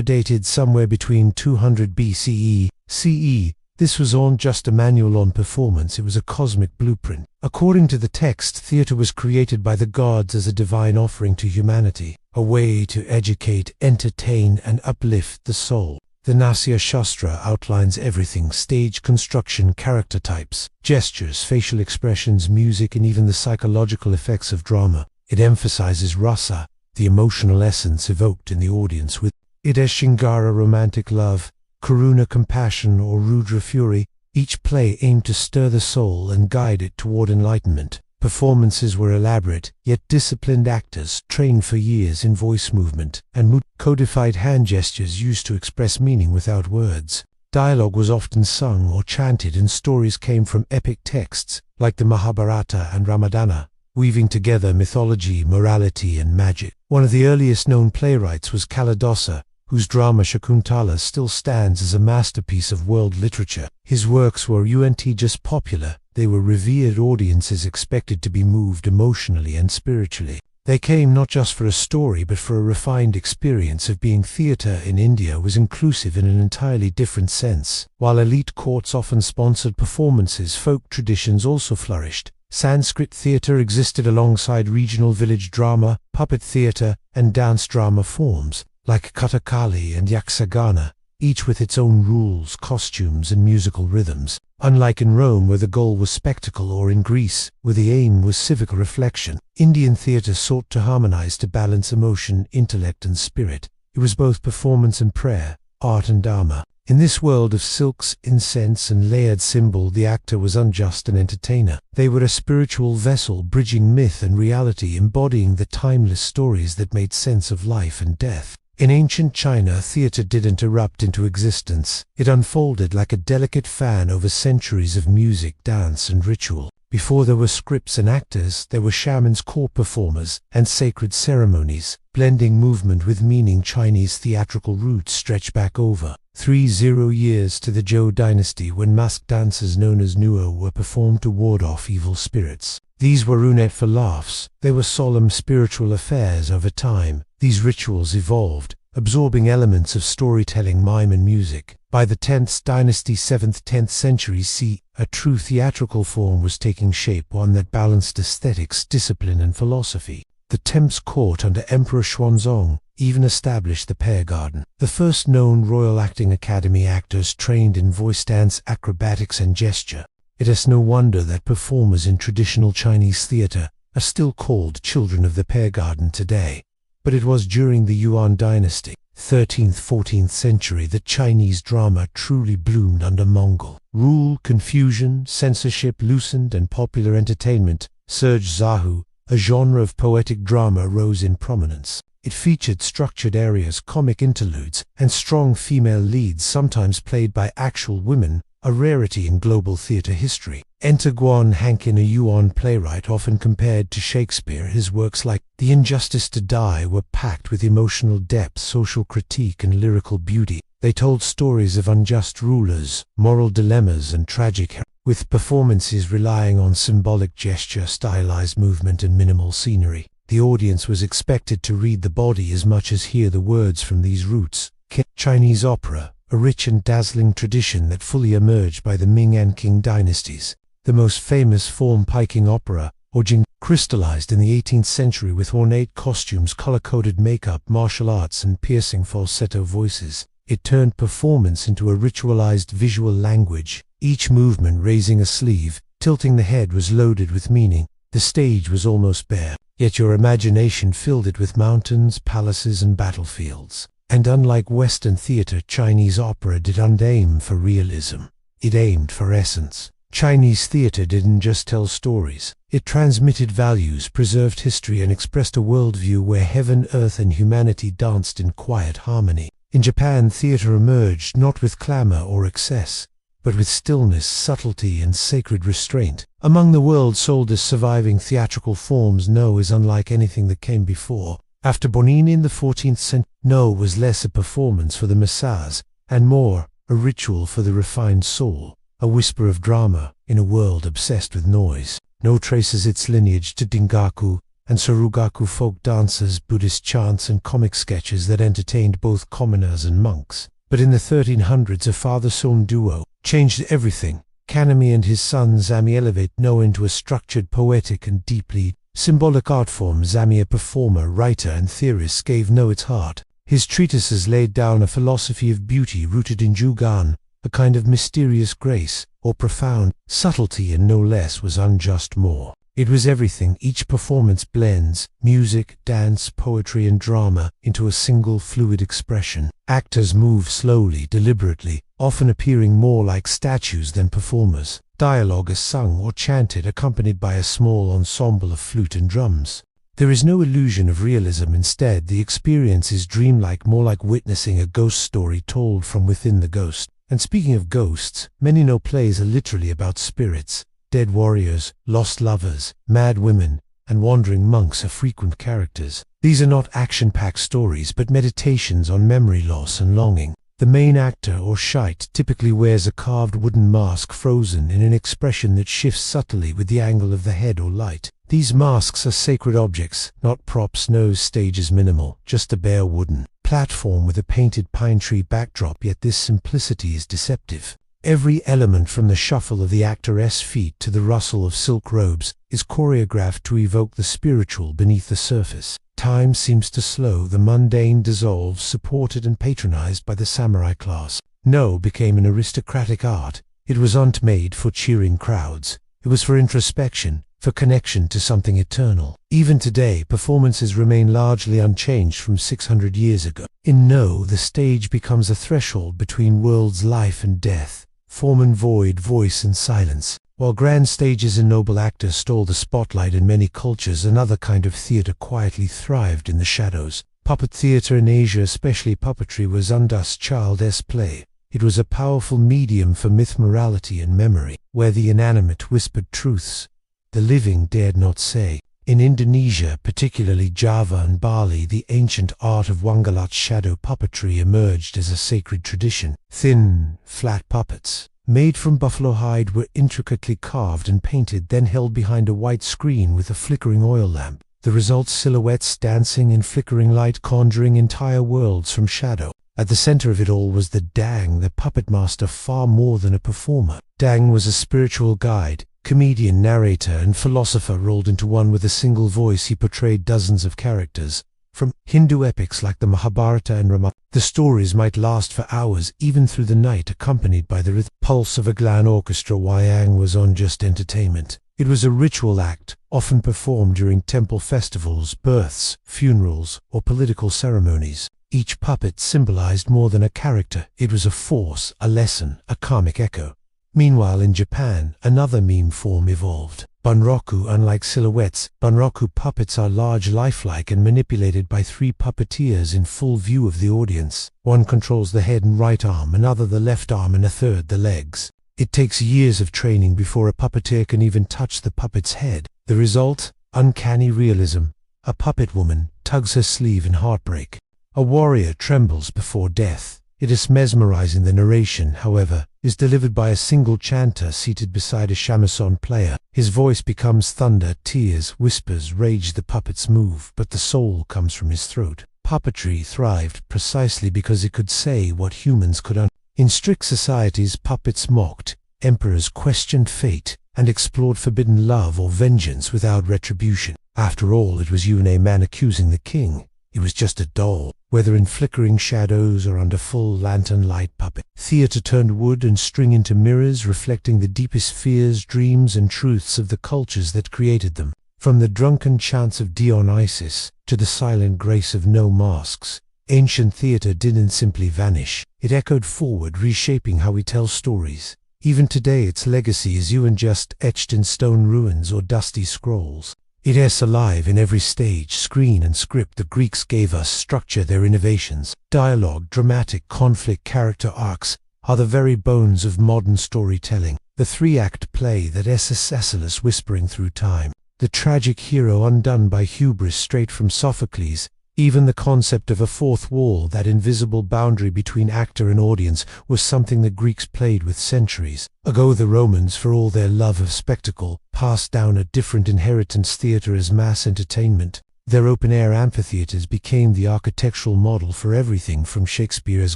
dated somewhere between 200 BCE, CE. This was not just a manual on performance, it was a cosmic blueprint. According to the text, theater was created by the gods as a divine offering to humanity, a way to educate, entertain, and uplift the soul. The Nasya Shastra outlines everything: stage construction, character types, gestures, facial expressions, music, and even the psychological effects of drama. It emphasizes rasa, the emotional essence evoked in the audience, with it as Shingara, romantic love, Karuna, compassion, or Rudra, fury. Each play aimed to stir the soul and guide it toward enlightenment. Performances were elaborate, yet disciplined actors, trained for years in voice movement and codified hand gestures used to express meaning without words. Dialogue was often sung or chanted, and stories came from epic texts like the Mahabharata and Ramayana, weaving together mythology, morality, and magic. One of the earliest known playwrights was Kalidasa, whose drama Shakuntala still stands as a masterpiece of world literature. His works were just popular, they were revered. Audiences expected to be moved emotionally and spiritually. They came not just for a story but for a refined experience of being. Theatre in India was inclusive in an entirely different sense. While elite courts often sponsored performances, folk traditions also flourished. Sanskrit theatre existed alongside regional village drama, puppet theatre, and dance drama forms like Kathakali and Yaksagana, each with its own rules, costumes, and musical rhythms. Unlike in Rome, where the goal was spectacle, or in Greece, where the aim was civic reflection, Indian theatre sought to harmonize, to balance emotion, intellect, and spirit. It was both performance and prayer, art and dharma. In this world of silks, incense, and layered symbol, the actor was just an entertainer. They were a spiritual vessel, bridging myth and reality, embodying the timeless stories that made sense of life and death. In ancient China, theater didn't erupt into existence. It unfolded like a delicate fan over centuries of music, dance, and ritual. Before there were scripts and actors, there were shamans, court performers, and sacred ceremonies, blending movement with meaning. Chinese theatrical roots stretch back over 30 years to the Zhou dynasty, when masked dances known as nuo were performed to ward off evil spirits. These weren't for laughs, they were solemn spiritual affairs. Over time, these rituals evolved, absorbing elements of storytelling, mime, and music. By the 10th dynasty, 7th-10th century CE, a true theatrical form was taking shape, one that balanced aesthetics, discipline, and philosophy. The Temps court under Emperor Xuanzong even established the Pear Garden, the first known royal acting academy. Actors trained in voice, dance, acrobatics, and gesture. It is no wonder that performers in traditional Chinese theater are still called children of the Pear Garden today. But it was during the Yuan dynasty, 13th-14th century, that Chinese drama truly bloomed under Mongol rule. Confusion, censorship loosened, and popular entertainment surged. Zahu, a genre of poetic drama, rose in prominence. It featured structured arias, comic interludes, and strong female leads, sometimes played by actual women, a rarity in global theater history. Enter Guan Hankin, a Yuan playwright often compared to Shakespeare. His works like The Injustice to Die were packed with emotional depth, social critique, and lyrical beauty. They told stories of unjust rulers, moral dilemmas, and tragic with performances relying on symbolic gesture, stylized movement, and minimal scenery. The audience was expected to read the body as much as hear the words from these roots. Chinese opera, a rich and dazzling tradition that fully emerged by the Ming and Qing dynasties. The most famous form, Peking opera, or Jing, crystallized in the 18th century with ornate costumes, color-coded makeup, martial arts, and piercing falsetto voices. It turned performance into a ritualized visual language. Each movement, raising a sleeve, tilting the head, was loaded with meaning. The stage was almost bare, yet your imagination filled it with mountains, palaces, and battlefields. And unlike Western theater, Chinese opera didn't aim for realism. It aimed for essence. Chinese theater didn't just tell stories. It transmitted values, preserved history, and expressed a worldview where heaven, earth, and humanity danced in quiet harmony. In Japan, theater emerged not with clamor or excess, but with stillness, subtlety, and sacred restraint. Among the world's oldest surviving theatrical forms, No is unlike anything that came before. After Bonin in the 14th century, No was less a performance for the masses and more a ritual for the refined soul, a whisper of drama in a world obsessed with noise. No traces its lineage to Dingaku and Sarugaku folk dances, Buddhist chants, and comic sketches that entertained both commoners and monks. But in the 1300s, a father-son duo changed everything. Kanami and his son Zami elevate No into a structured, poetic, and deeply symbolic art form. Zami, a performer, writer, and theorist, gave No its heart. His treatises laid down a philosophy of beauty rooted in Jugan, a kind of mysterious grace, or profound subtlety, and no less was unjust more. It was everything. Each performance blends music, dance, poetry, and drama into a single fluid expression. Actors move slowly, deliberately, often appearing more like statues than performers. Dialogue is sung or chanted, accompanied by a small ensemble of flute and drums. There is no illusion of realism. Instead, the experience is dreamlike, more like witnessing a ghost story told from within the ghost. And speaking of ghosts, many No plays are literally about spirits. Dead warriors, lost lovers, mad women, and wandering monks are frequent characters. These are not action-packed stories, but meditations on memory loss and longing. The main actor, or shite, typically wears a carved wooden mask frozen in an expression that shifts subtly with the angle of the head or light. These masks are sacred objects, not props. No's stage is minimal, just a bare wooden platform with a painted pine tree backdrop, yet this simplicity is deceptive. Every element, from the shuffle of the actor's feet to the rustle of silk robes, is choreographed to evoke the spiritual beneath the surface. Time seems to slow, the mundane dissolves, supported and patronized by the samurai class. No became an aristocratic art. It wasn't made for cheering crowds. It was for introspection, for connection to something eternal. Even today, performances remain largely unchanged from 600 years ago. In No, the stage becomes a threshold between worlds, life and death, form and void, voice and silence. While grand stages and noble actors stole the spotlight in many cultures, another kind of theater quietly thrived in the shadows. Puppet theater in Asia, especially puppetry, was Undust child's play. It was a powerful medium for myth, morality, and memory, where the inanimate whispered truths, the living dared not say. In Indonesia, particularly Java and Bali, the ancient art of Wanggalat shadow puppetry emerged as a sacred tradition. Thin, flat puppets, made from buffalo hide, were intricately carved and painted, then held behind a white screen with a flickering oil lamp. The result: silhouettes dancing in flickering light, conjuring entire worlds from shadow. At the center of it all was the Dang, the puppet master, far more than a performer. Dang was a spiritual guide, comedian, narrator, and philosopher rolled into one. With a single voice he portrayed dozens of characters. From Hindu epics like the Mahabharata and Ramayana, the stories might last for hours, even through the night, accompanied by the rhythmic pulse of a clan orchestra. Wayang was not just entertainment. It was a ritual act, often performed during temple festivals, births, funerals, or political ceremonies. Each puppet symbolized more than a character. It was a force, a lesson, a karmic echo. Meanwhile, in Japan, another meme form evolved. Bunroku. Unlike silhouettes, bunroku puppets are large, lifelike, and manipulated by three puppeteers in full view of the audience. One controls the head and right arm, another the left arm, and a third the legs. It takes years of training before a puppeteer can even touch the puppet's head. The result? Uncanny realism. A puppet woman tugs her sleeve in heartbreak. A warrior trembles before death. It is mesmerizing. The narration, however, is delivered by a single chanter seated beside a shamisen player. His voice becomes thunder, tears, whispers, rage. The puppets move, but the soul comes from his throat. Puppetry thrived precisely because it could say what humans could. In strict societies, puppets mocked, emperors questioned fate, and explored forbidden love or vengeance without retribution. After all, it was Yune man accusing the king. It was just a doll, whether in flickering shadows or under full lantern light. Puppet theater turned wood and string into mirrors, reflecting the deepest fears, dreams, and truths of the cultures that created them. From the drunken chants of Dionysus to the silent grace of no masks, ancient theater didn't simply vanish. It echoed forward, reshaping how we tell stories. Even today, its legacy isn't just etched in stone ruins or dusty scrolls. It is alive in every stage, screen, and script. The Greeks gave us structure. Their innovations, dialogue, dramatic conflict, character arcs, are the very bones of modern storytelling. The three-act play that is Aeschylus whispering through time, the tragic hero undone by hubris straight from Sophocles. Even the concept of a fourth wall, that invisible boundary between actor and audience, was something the Greeks played with centuries ago. The Romans, for all their love of spectacle, passed down a different inheritance: theater as mass entertainment. Their open-air amphitheaters became the architectural model for everything from Shakespeare's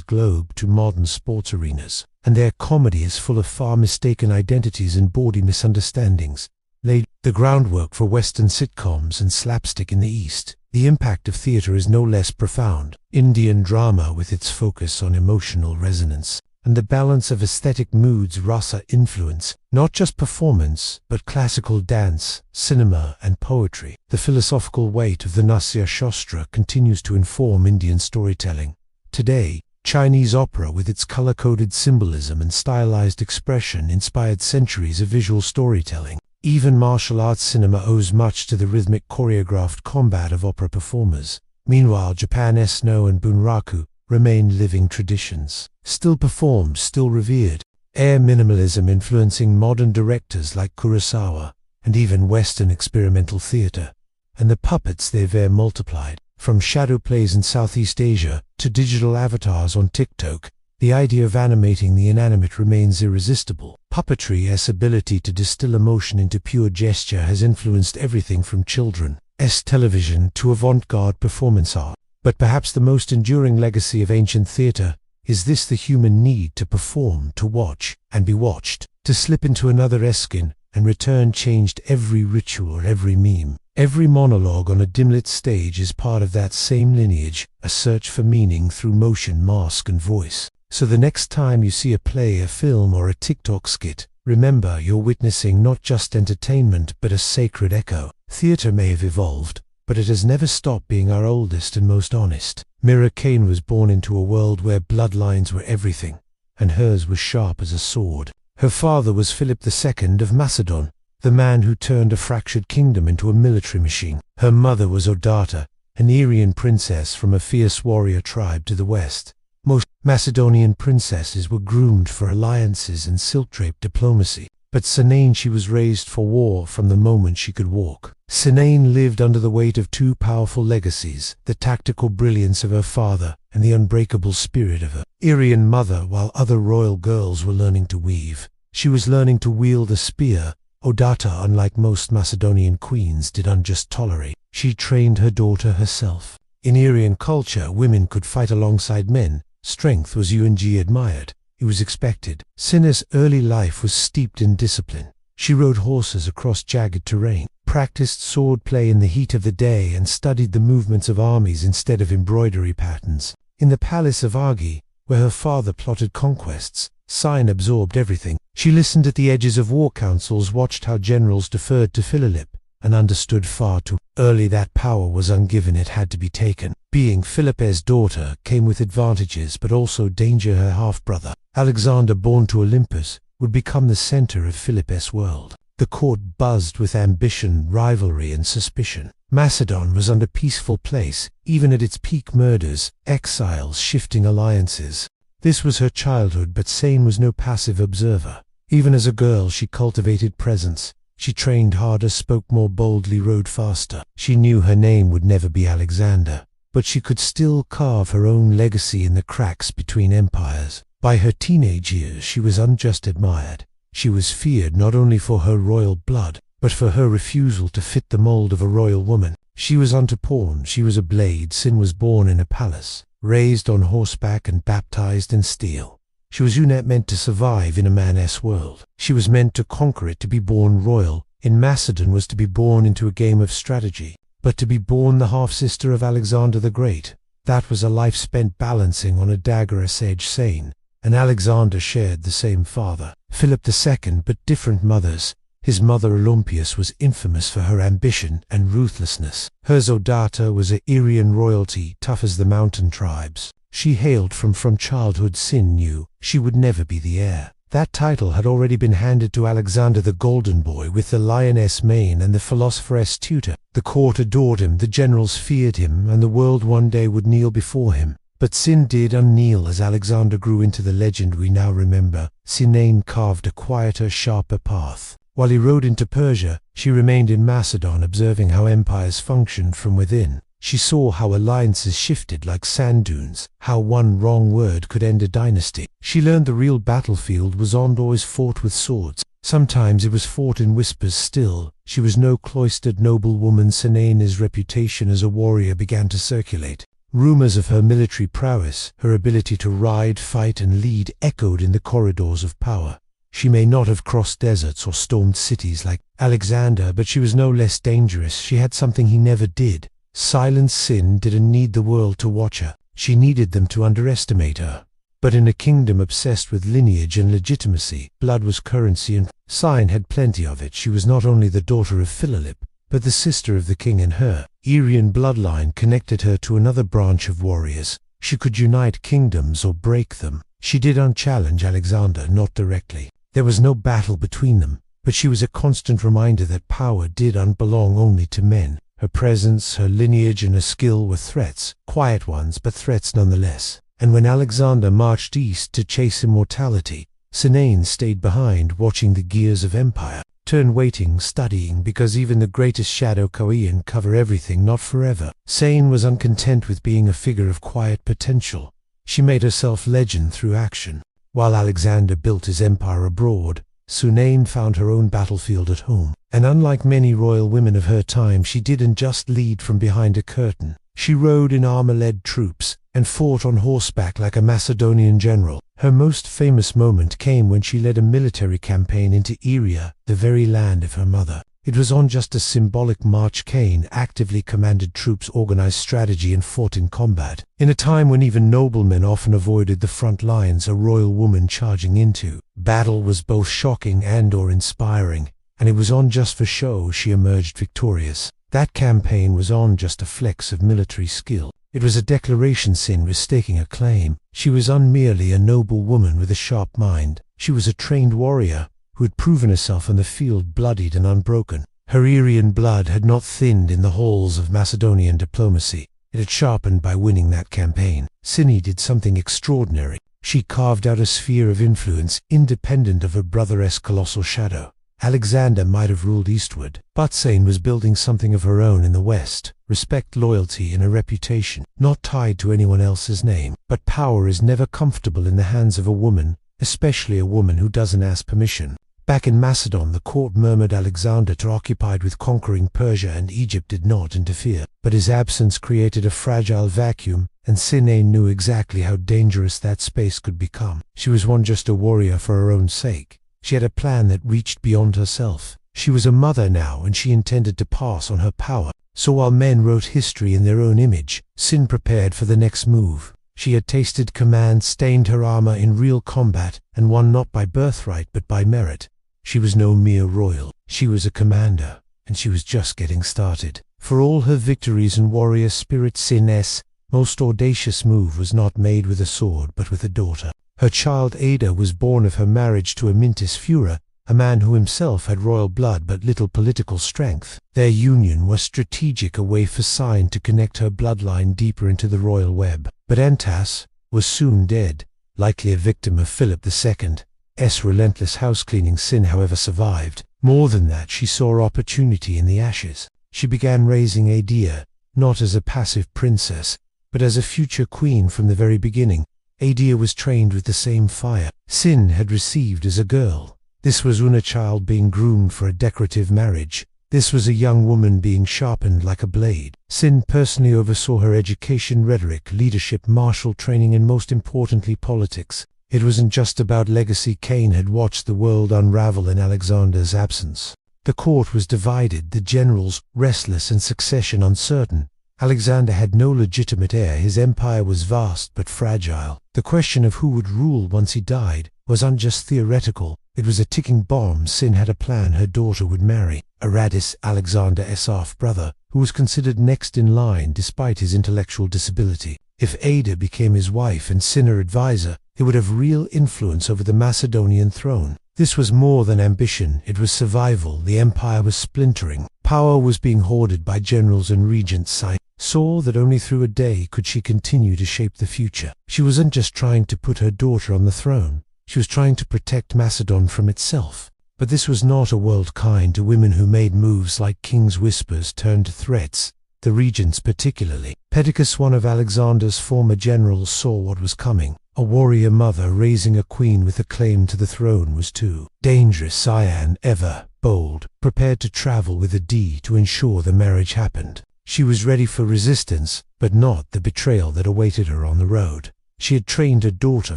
Globe to modern sports arenas. And their comedy is full of far mistaken identities and bawdy misunderstandings. Laid the groundwork for Western sitcoms and slapstick in the East. The impact of theater is no less profound. Indian drama, with its focus on emotional resonance and the balance of aesthetic moods, rasa influence, not just performance, but classical dance, cinema, and poetry. The philosophical weight of the Nasya Shastra continues to inform Indian storytelling. Today, Chinese opera, with its color-coded symbolism and stylized expression, inspired centuries of visual storytelling. Even martial arts cinema owes much to the rhythmic choreographed combat of opera performers. Meanwhile, Japan's no and bunraku remain living traditions, still performed, still revered. Air minimalism influencing modern directors like Kurosawa, and even Western experimental theater. And the puppets they've multiplied. From shadow plays in Southeast Asia to digital avatars on TikTok, the idea of animating the inanimate remains irresistible. Puppetry's ability to distill emotion into pure gesture has influenced everything from children's television to avant-garde performance art. But perhaps the most enduring legacy of ancient theater is this: the human need to perform, to watch, and be watched. To slip into another's skin and return changed every ritual, every meme. Every monologue on a dim-lit stage is part of that same lineage, a search for meaning through motion, mask, and voice. So the next time you see a play, a film, or a TikTok skit, remember you're witnessing not just entertainment but a sacred echo. Theater may have evolved, but it has never stopped being our oldest and most honest. Mira Kane was born into a world where bloodlines were everything, and hers was sharp as a sword. Her father was Philip II of Macedon, the man who turned a fractured kingdom into a military machine. Her mother was Odata, an Aryan princess from a fierce warrior tribe to the west. Most Macedonian princesses were groomed for alliances and silk-draped diplomacy. but Sinaine, she was raised for war from the moment she could walk. Sinaine lived under the weight of two powerful legacies, the tactical brilliance of her father and the unbreakable spirit of her Irian mother. While other royal girls were learning to weave, she was learning to wield a spear. Odata, unlike most Macedonian queens, didn't just tolerate. She trained her daughter herself. In Irian culture, women could fight alongside men. Strength was admired. It was expected. Cinna's early life was steeped in discipline. She rode horses across jagged terrain, practiced swordplay in the heat of the day, and studied the movements of armies instead of embroidery patterns. In the palace of Argi, where her father plotted conquests, Cine absorbed everything. She listened at the edges of war councils, watched how generals deferred to Philip, and understood far too early that power was ungiven, it had to be taken. Being Philippe's daughter came with advantages but also danger. Her half-brother, Alexander, born to Olympus, would become the center of Philippe's world. The court buzzed with ambition, rivalry, and suspicion. Macedon was under peaceful place, even at its peak: murders, exiles, shifting alliances. This was her childhood, but Sane was no passive observer. Even as a girl, she cultivated presence. She trained harder, spoke more boldly, rode faster. She knew her name would never be Alexander, but she could still carve her own legacy in the cracks between empires. By her teenage years, she was unjust admired. She was feared not only for her royal blood, but for her refusal to fit the mold of a royal woman. She was unto pawn, she was a blade. Sin was born in a palace, raised on horseback and baptized in steel. She was not meant to survive in a man's world. She was meant to conquer it. To be born royal in Macedon was to be born into a game of strategy, but to be born the half-sister of Alexander the Great, that was a life spent balancing on a dagger's edge. Sane and Alexander shared the same father, Philip II, but different mothers. His mother Olympias was infamous for her ambition and ruthlessness. Hers Odata was a Irian royalty, tough as the mountain tribes. She hailed from childhood. Sin knew she would never be the heir. That title had already been handed to Alexander the Golden Boy, with the lioness mane and the philosopheress tutor. The court adored him, the generals feared him, and the world one day would kneel before him. But Sin did unkneel as Alexander grew into the legend we now remember. Sinaine carved a quieter, sharper path. While he rode into Persia, she remained in Macedon, observing how empires functioned from within. She saw how alliances shifted like sand dunes, how one wrong word could end a dynasty. She learned the real battlefield was not always fought with swords. Sometimes it was fought in whispers. Still, she was no cloistered noblewoman. Sinaine's reputation as a warrior began to circulate. Rumors of her military prowess, her ability to ride, fight, and lead echoed in the corridors of power. She may not have crossed deserts or stormed cities like Alexander, but she was no less dangerous. She had something he never did. Silent. Sin didn't need the world to watch her. She needed them to underestimate her. But in a kingdom obsessed with lineage and legitimacy, blood was currency, and Cine had plenty of it. She was not only the daughter of Philip, but the sister of the king, and her Irian bloodline connected her to another branch of warriors. She could unite kingdoms or break them. She did unchallenge Alexander, not directly. There was no battle between them, but she was a constant reminder that power didn't belong only to men. Her presence, her lineage, and her skill were threats, quiet ones, but threats nonetheless. And when Alexander marched east to chase immortality, Sinaine stayed behind, watching the gears of empire turn, waiting, studying, because even the greatest shadow can cover everything, not forever. Sane was uncontent with being a figure of quiet potential. She made herself legend through action. While Alexander built his empire abroad, Sinaine found her own battlefield at home. And unlike many royal women of her time, she didn't just lead from behind a curtain. She rode in armor-led troops and fought on horseback like a Macedonian general. Her most famous moment came when she led a military campaign into Iria, the very land of her mother. It was on just a symbolic march. Cain actively commanded troops, organized strategy, and fought in combat. In a time when even noblemen often avoided the front lines, a royal woman charging into battle was both shocking and/or inspiring, and it was on just for show she emerged victorious. That campaign was on just a flex of military skill. It was a declaration. Sin was staking a claim. She was merely a noble woman with a sharp mind. She was a trained warrior who had proven herself on the field, bloodied and unbroken. Her Irian blood had not thinned in the halls of Macedonian diplomacy. It had sharpened by winning that campaign. Sin did something extraordinary. She carved out a sphere of influence independent of her brother's colossal shadow. Alexander might have ruled eastward, but Sane was building something of her own in the west. Respect, loyalty, and a reputation, not tied to anyone else's name. But power is never comfortable in the hands of a woman, especially a woman who doesn't ask permission. Back in Macedon, the court murmured Alexander too occupied with conquering Persia, and Egypt did not interfere. But his absence created a fragile vacuum, and Sine knew exactly how dangerous that space could become. She was just a warrior for her own sake. She had a plan that reached beyond herself. She was a mother now, and she intended to pass on her power. So while men wrote history in their own image, Sin prepared for the next move. She had tasted command, stained her armor in real combat, and won not by birthright but by merit. She was no mere royal. She was a commander, and she was just getting started. For all her victories and warrior spirit, Sin's most audacious move was not made with a sword but with a daughter. Her child Ada was born of her marriage to Amintis Fura, a man who himself had royal blood but little political strength. Their union was strategic, a way for Sine to connect her bloodline deeper into the royal web. But Antas was soon dead, likely a victim of Philip II's relentless housecleaning. Sin, however, survived. More than that, she saw opportunity in the ashes. She began raising Ada, not as a passive princess, but as a future queen from the very beginning. Ada was trained with the same fire Sin had received as a girl. This was a child being groomed for a decorative marriage. This was a young woman being sharpened like a blade. Sin personally oversaw her education, rhetoric, leadership, martial training, and most importantly, politics. It wasn't just about legacy. Cain had watched the world unravel in Alexander's absence. The court was divided, the generals restless and succession uncertain. Alexander had no legitimate heir. His empire was vast but fragile. The question of who would rule once he died wasn't just theoretical. It was a ticking bomb. Sin had a plan. Her daughter would marry Aradis, Alexander's half-brother, who was considered next in line despite his intellectual disability. If Ada became his wife and Sin her advisor, he would have real influence over the Macedonian throne. This was more than ambition, it was survival. The empire was splintering. Power was being hoarded by generals and regents. Sine saw that only through a day could she continue to shape the future. She wasn't just trying to put her daughter on the throne. She was trying to protect Macedon from itself. But this was not a world kind to women who made moves like king's whispers turned to threats. The regents particularly. Perdiccas, one of Alexander's former generals, saw what was coming. A warrior mother raising a queen with a claim to the throne was too dangerous. Cyan, ever bold, prepared to travel with a D to ensure the marriage happened. She was ready for resistance, but not the betrayal that awaited her on the road. She had trained her daughter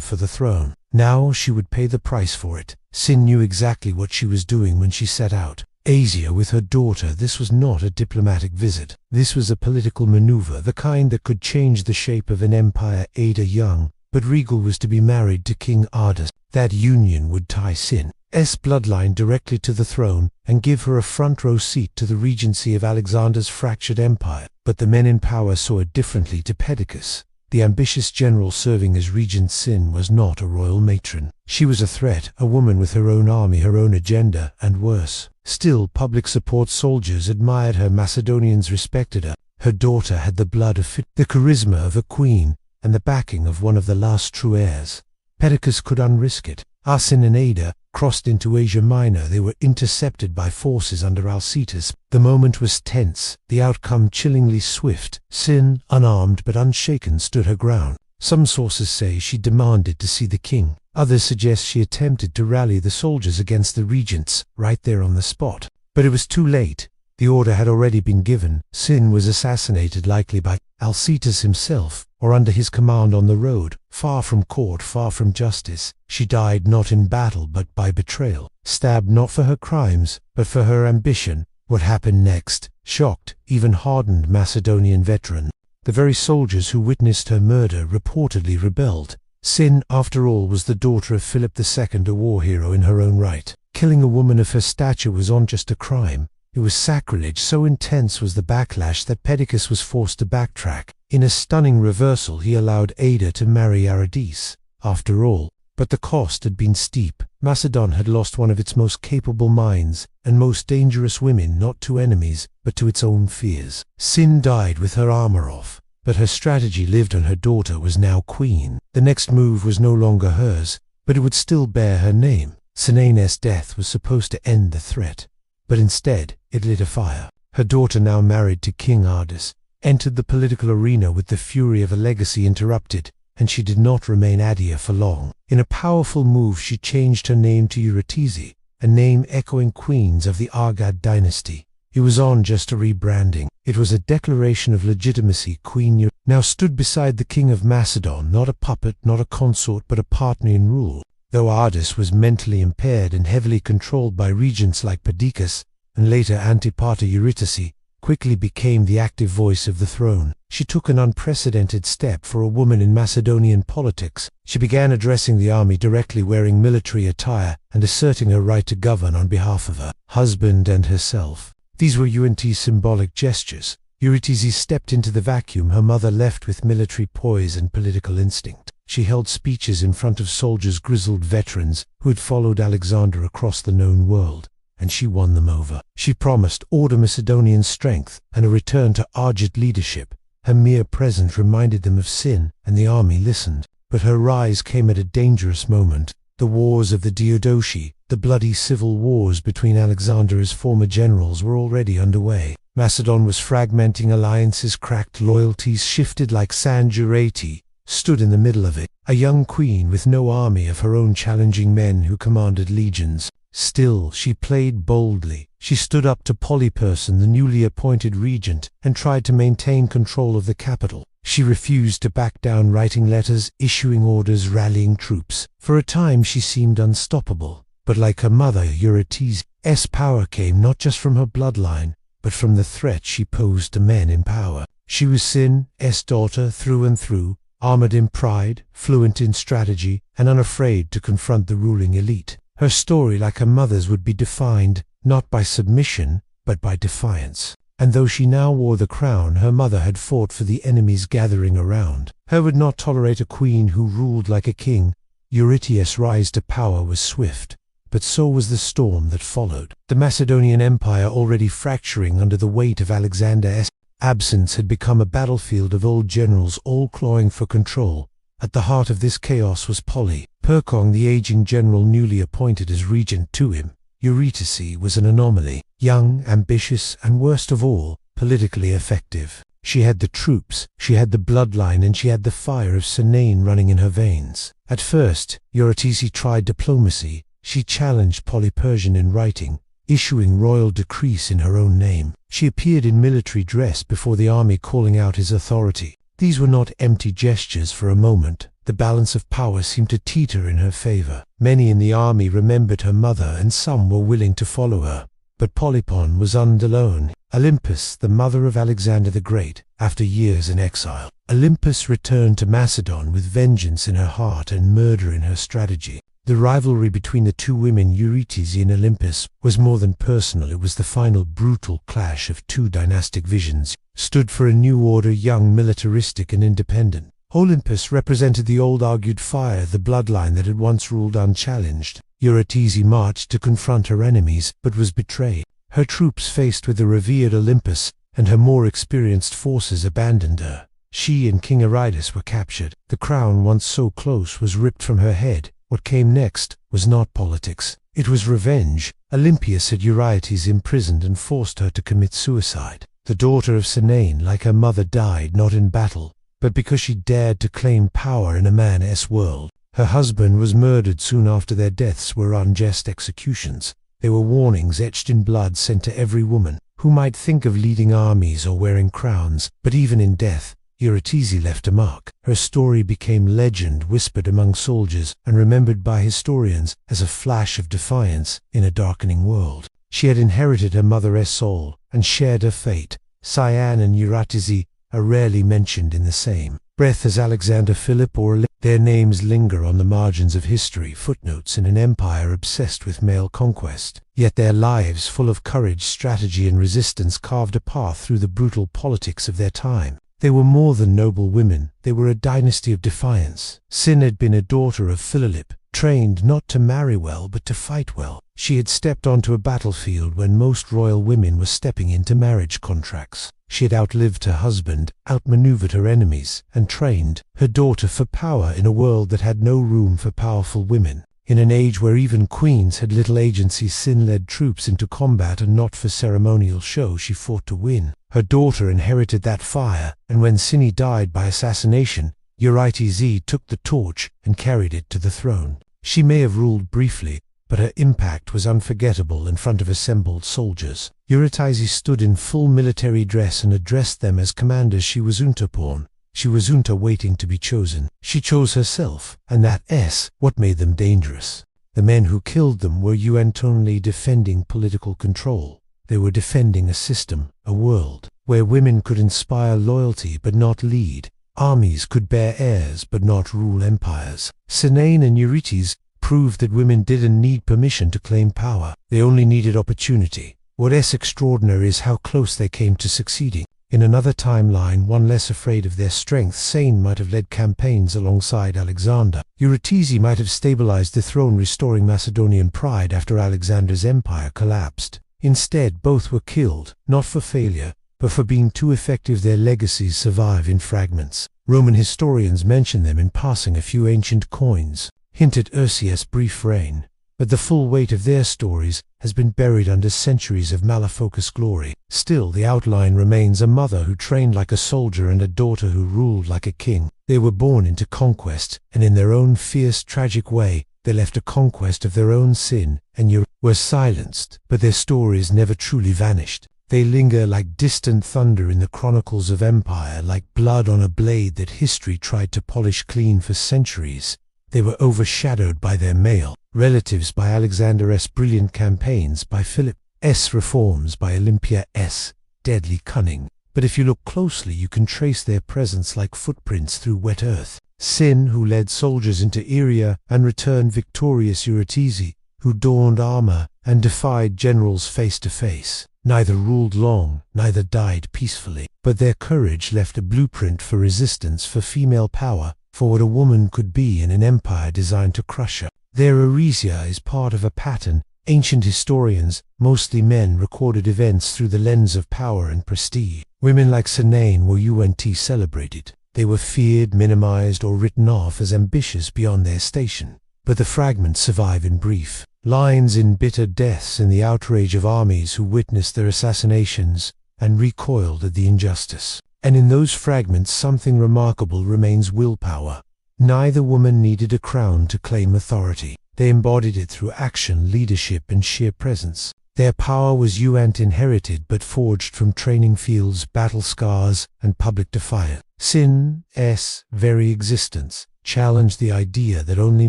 for the throne. Now she would pay the price for it. Sin knew exactly what she was doing when she set out. Asia with her daughter. This was not a diplomatic visit. This was a political maneuver, the kind that could change the shape of an empire. Ada young, but regal, was to be married to King Ardus. That union would tie Sin's bloodline directly to the throne and give her a front-row seat to the regency of Alexander's fractured empire. But the men in power saw it differently. To Perdiccas, the ambitious general serving as regent, Sin was not a royal matron. She was a threat, a woman with her own army, her own agenda, and worse. Still, public support, soldiers admired her, Macedonians respected her. Her daughter had the blood of the charisma of a queen, and the backing of one of the last true heirs. Perdiccas could unrisk it. Sin and Ada crossed into Asia Minor. They were intercepted by forces under Alcetus. The moment was tense, the outcome chillingly swift. Sin, unarmed but unshaken, stood her ground. Some sources say she demanded to see the king. Others suggest she attempted to rally the soldiers against the regents, right there on the spot. But it was too late. The order had already been given. Sin was assassinated, likely by Alcetus himself, or under his command on the road, far from court, far from justice. She died not in battle but by betrayal, stabbed not for her crimes, but for her ambition. What happened next shocked even hardened Macedonian veterans. The very soldiers who witnessed her murder reportedly rebelled. Sin, after all, was the daughter of Philip II, a war hero in her own right. Killing a woman of her stature was not just a crime, it was sacrilege. So intense was the backlash that Perdiccas was forced to backtrack. In a stunning reversal, he allowed Ada to marry Aradis, after all. But the cost had been steep. Macedon had lost one of its most capable minds and most dangerous women, not to enemies, but to its own fears. Sin died with her armor off. But her strategy lived on. Her daughter was now queen. The next move was no longer hers, but it would still bear her name. Sinane's death was supposed to end the threat, but instead it lit a fire. Her daughter, now married to King Ardys, entered the political arena with the fury of a legacy interrupted, and she did not remain Adia for long. In a powerful move, she changed her name to Eurytice, a name echoing queens of the Argad dynasty. It was on just a rebranding. It was a declaration of legitimacy. Queen Eurytice now stood beside the king of Macedon, not a puppet, not a consort, but a partner in rule. Though Ardys was mentally impaired and heavily controlled by regents like Perdiccas and later Antipater, Eurytice quickly became the active voice of the throne. She took an unprecedented step for a woman in Macedonian politics. She began addressing the army directly, wearing military attire and asserting her right to govern on behalf of her husband and herself. These were Eurytice's symbolic gestures. Eurytice stepped into the vacuum her mother left with military poise and political instinct. She held speeches in front of soldiers, grizzled veterans who had followed Alexander across the known world, and she won them over. She promised order, Macedonian strength, and a return to Argid leadership. Her mere presence reminded them of sin, and the army listened. But her rise came at a dangerous moment. The wars of the Diadochi, the bloody civil wars between Alexander's former generals, were already underway. Macedon was fragmenting, alliances cracked, loyalties shifted like sand. Eurytice stood in the middle of it, a young queen with no army of her own, challenging men who commanded legions. Still, she played boldly. She stood up to Polyperson, the newly appointed regent, and tried to maintain control of the capital. She refused to back down, writing letters, issuing orders, rallying troops. For a time she seemed unstoppable. But like her mother, Eurytice's power came not just from her bloodline, but from the threat she posed to men in power. She was Sin's daughter through and through, armored in pride, fluent in strategy, and unafraid to confront the ruling elite. Her story, like her mother's, would be defined not by submission, but by defiance. And though she now wore the crown her mother had fought for, the enemies gathering around her would not tolerate a queen who ruled like a king. Eurytice's rise to power was swift, but so was the storm that followed. The Macedonian Empire, already fracturing under the weight of Alexander's absence, had become a battlefield of old generals, all clawing for control. At the heart of this chaos was Polyperchon, the aging general newly appointed as regent to him. Eurytice was an anomaly, young, ambitious, and worst of all, politically effective. She had the troops, she had the bloodline, and she had the fire of Sinane running in her veins. At first, Eurytice tried diplomacy. She challenged Polyperchon in writing, issuing royal decrees in her own name. She appeared in military dress before the army, calling out his authority. These were not empty gestures. For a moment, the balance of power seemed to teeter in her favor. Many in the army remembered her mother, and some were willing to follow her. But Polyperchon was alone. Olympus, the mother of Alexander the Great, after years in exile. Olympus returned to Macedon with vengeance in her heart and murder in her strategy. The rivalry between the two women, Eurytice and Olympus, was more than personal. It was the final brutal clash of two dynastic visions. Stood for a new order, young, militaristic, and independent. Olympus represented the old argued fire, the bloodline that had once ruled unchallenged. Eurytice marched to confront her enemies, but was betrayed. Her troops faced with the revered Olympus, and her more experienced forces abandoned her. She and King Ardys were captured. The crown, once so close, was ripped from her head. What came next was not politics. It was revenge. Olympias had Eurytice imprisoned and forced her to commit suicide. The daughter of Sinane, like her mother, died not in battle, but because she dared to claim power in a man's world. Her husband was murdered soon after. Their deaths were unjust executions. They were warnings etched in blood, sent to every woman who might think of leading armies or wearing crowns. But even in death, Eurytice left a mark. Her story became legend, whispered among soldiers and remembered by historians as a flash of defiance in a darkening world. She had inherited her mother's soul and shared her fate. Cyan and Eurytice are rarely mentioned in the same breath as Alexander, Philip, or their names linger on the margins of history, footnotes in an empire obsessed with male conquest. Yet their lives, full of courage, strategy, and resistance, carved a path through the brutal politics of their time. They were more than noble women. They were a dynasty of defiance. Sin had been a daughter of Philip, trained not to marry well but to fight well. She had stepped onto a battlefield when most royal women were stepping into marriage contracts. She had outlived her husband, outmaneuvered her enemies, and trained her daughter for power in a world that had no room for powerful women. In an age where even queens had little agency, Sin led troops into combat, and not for ceremonial show. She fought to win. Her daughter inherited that fire, and when Sin died by assassination, Eurydice took the torch and carried it to the throne. She may have ruled briefly, but her impact was unforgettable in front of assembled soldiers. Eurydice stood in full military dress and addressed them as commanders. She was Unterporn. She was Unter, waiting to be chosen. She chose herself, and that's what made them dangerous. The men who killed them were only defending political control. They were defending a system, a world, where women could inspire loyalty but not lead. Armies could bear heirs but not rule empires. Sinaine and Eurydice proved that women didn't need permission to claim power. They only needed opportunity. What's extraordinary is how close they came to succeeding. In another timeline, one less afraid of their strength, Sane might have led campaigns alongside Alexander. Eurydice might have stabilized the throne, restoring Macedonian pride after Alexander's empire collapsed. Instead, both were killed, not for failure, but for being too effective. Their legacies survive in fragments. Roman historians mention them in passing. A few ancient coins hint at Ursias' brief reign, but the full weight of their stories has been buried under centuries of malafocus glory. Still, the outline remains: a mother who trained like a soldier and a daughter who ruled like a king. They were born into conquest, and in their own fierce, tragic way, they left a conquest of their own. Sin and were silenced, but their stories never truly vanished. They linger like distant thunder in the chronicles of empire, like blood on a blade that history tried to polish clean for centuries. They were overshadowed by their male relatives, by Alexander's brilliant campaigns, by Philip's reforms, by Olympia's deadly cunning. But if you look closely, you can trace their presence like footprints through wet earth. Sin, who led soldiers into Iria and returned victorious. Eurydice, who donned armor and defied generals face to face. Neither ruled long, neither died peacefully, but their courage left a blueprint for resistance, for female power, for what a woman could be in an empire designed to crush her. Their erisia is part of a pattern. Ancient historians, mostly men, recorded events through the lens of power and prestige. Women like Sinaine were celebrated. They were feared, minimized, or written off as ambitious beyond their station. But the fragments survive in brief lines, in bitter deaths, in the outrage of armies who witnessed their assassinations and recoiled at the injustice. And in those fragments something remarkable remains: willpower. Neither woman needed a crown to claim authority. They embodied it through action, leadership, and sheer presence. Their power was inherited but forged from training fields, battle scars, and public defiance. Sin's very existence challenged the idea that only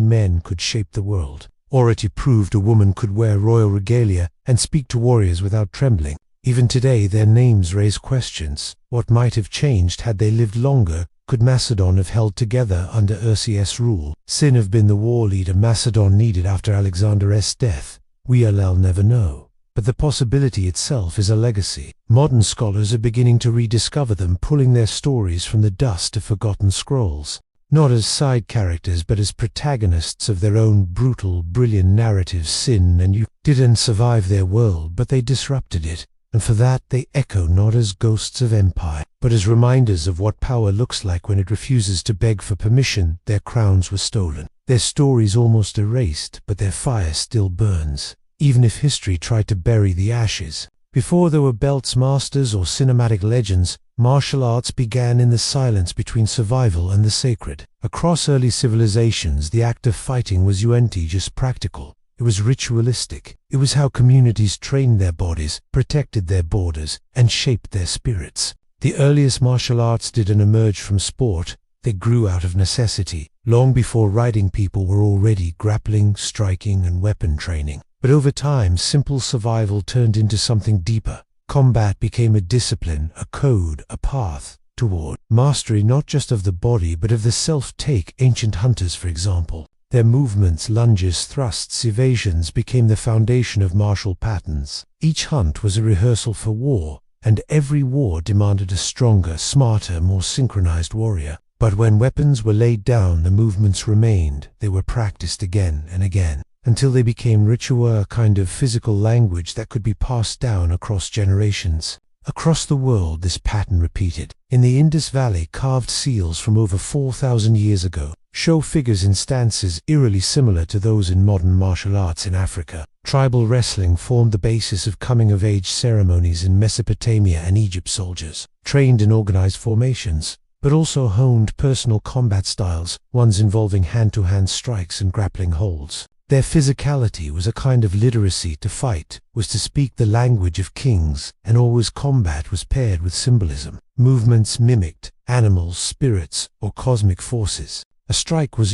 men could shape the world. Ority proved a woman could wear royal regalia and speak to warriors without trembling. Even today, their names raise questions. What might have changed had they lived longer? Could Macedon have held together under Ursias' rule? Sin have been the war leader Macedon needed after Alexander's death? We'll never know. But the possibility itself is a legacy. Modern scholars are beginning to rediscover them, pulling their stories from the dust of forgotten scrolls. Not as side characters, but as protagonists of their own brutal, brilliant narratives. Sin and you didn't survive their world, but they disrupted it. And for that they echo not as ghosts of empire, but as reminders of what power looks like when it refuses to beg for permission. Their crowns were stolen, their stories almost erased, but their fire still burns, even if history tried to bury the ashes. Before there were belts, masters, or cinematic legends, martial arts began in the silence between survival and the sacred. Across early civilizations, the act of fighting was just practical. It was ritualistic. It was how communities trained their bodies, protected their borders, and shaped their spirits. The earliest martial arts didn't emerge from sport. They grew out of necessity. Long before writing, people were already grappling, striking, and weapon training. But over time, simple survival turned into something deeper. Combat became a discipline, a code, a path toward mastery, not just of the body, but of the self. Take ancient hunters, for example. Their movements, lunges, thrusts, evasions became the foundation of martial patterns. Each hunt was a rehearsal for war, and every war demanded a stronger, smarter, more synchronized warrior. But when weapons were laid down, the movements remained. They were practiced again and again, until they became ritual, a kind of physical language that could be passed down across generations. Across the world this pattern repeated. In the Indus Valley, carved seals from over 4,000 years ago show figures in stances eerily similar to those in modern martial arts in Africa. Tribal wrestling formed the basis of coming-of-age ceremonies in Mesopotamia and Egypt. Soldiers trained in organized formations, but also honed personal combat styles, ones involving hand-to-hand strikes and grappling holds. Their physicality was a kind of literacy. To fight was to speak the language of kings, and always combat was paired with symbolism. Movements mimicked animals, spirits, or cosmic forces. A strike was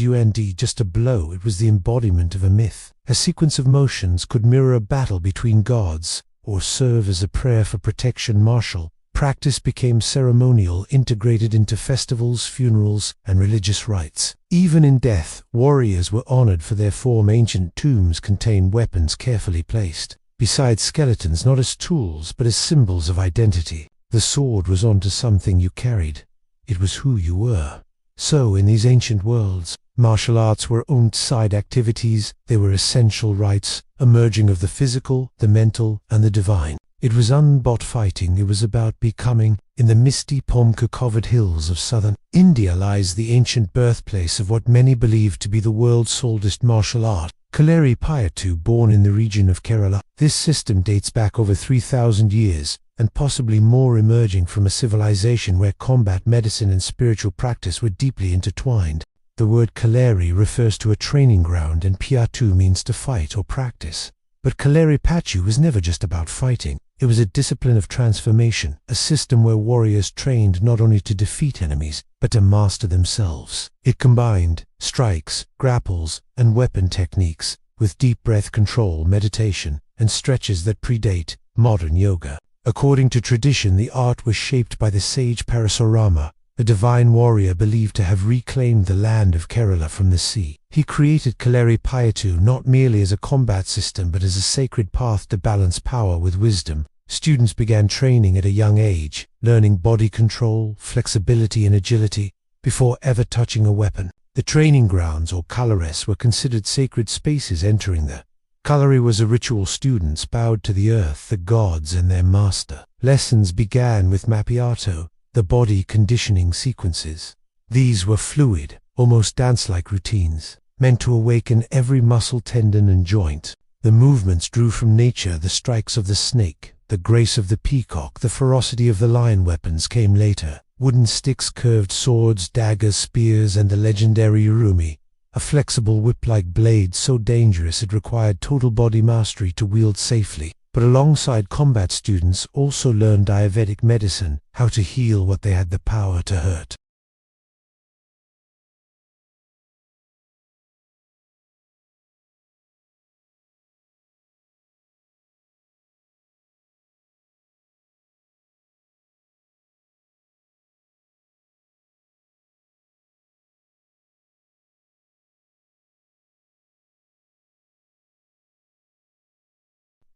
just a blow, it was the embodiment of a myth. A sequence of motions could mirror a battle between gods, or serve as a prayer for protection. Martial practice became ceremonial, integrated into festivals, funerals, and religious rites. Even in death, warriors were honored for their form. Ancient tombs contained weapons carefully placed beside skeletons, not as tools but as symbols of identity. The sword was onto something you carried. It was who you were. So, in these ancient worlds, martial arts were owned side activities. They were essential rites, a merging of the physical, the mental, and the divine. It was unbought fighting. It was about becoming. In the misty Pomka-covered hills of southern India lies the ancient birthplace of what many believe to be the world's oldest martial art, Kaleri Payattu. Born in the region of Kerala, this system dates back over 3,000 years, and possibly more, emerging from a civilization where combat, medicine, and spiritual practice were deeply intertwined. The word Kaleri refers to a training ground, and Payattu means to fight or practice. But Kaleri Payattu was never just about fighting. It was a discipline of transformation, a system where warriors trained not only to defeat enemies, but to master themselves. It combined strikes, grapples, and weapon techniques, with deep breath control, meditation, and stretches that predate modern yoga. According to tradition, the art was shaped by the sage Parasurama, a divine warrior believed to have reclaimed the land of Kerala from the sea. He created Kaleri Payattu not merely as a combat system but as a sacred path to balance power with wisdom. Students began training at a young age, learning body control, flexibility, and agility before ever touching a weapon. The training grounds, or kalares, were considered sacred spaces. Entering the Kaleri was a ritual. Students bowed to the earth, the gods, and their master. Lessons began with Mapiato, the body conditioning sequences. These were fluid, almost dance-like routines, meant to awaken every muscle, tendon, and joint. The movements drew from nature, the strikes of the snake, the grace of the peacock, the ferocity of the lion. Weapons came later: wooden sticks, curved swords, daggers, spears, and the legendary urumi, a flexible whip-like blade so dangerous it required total body mastery to wield safely. But alongside combat, students also learned Ayurvedic medicine, how to heal what they had the power to hurt.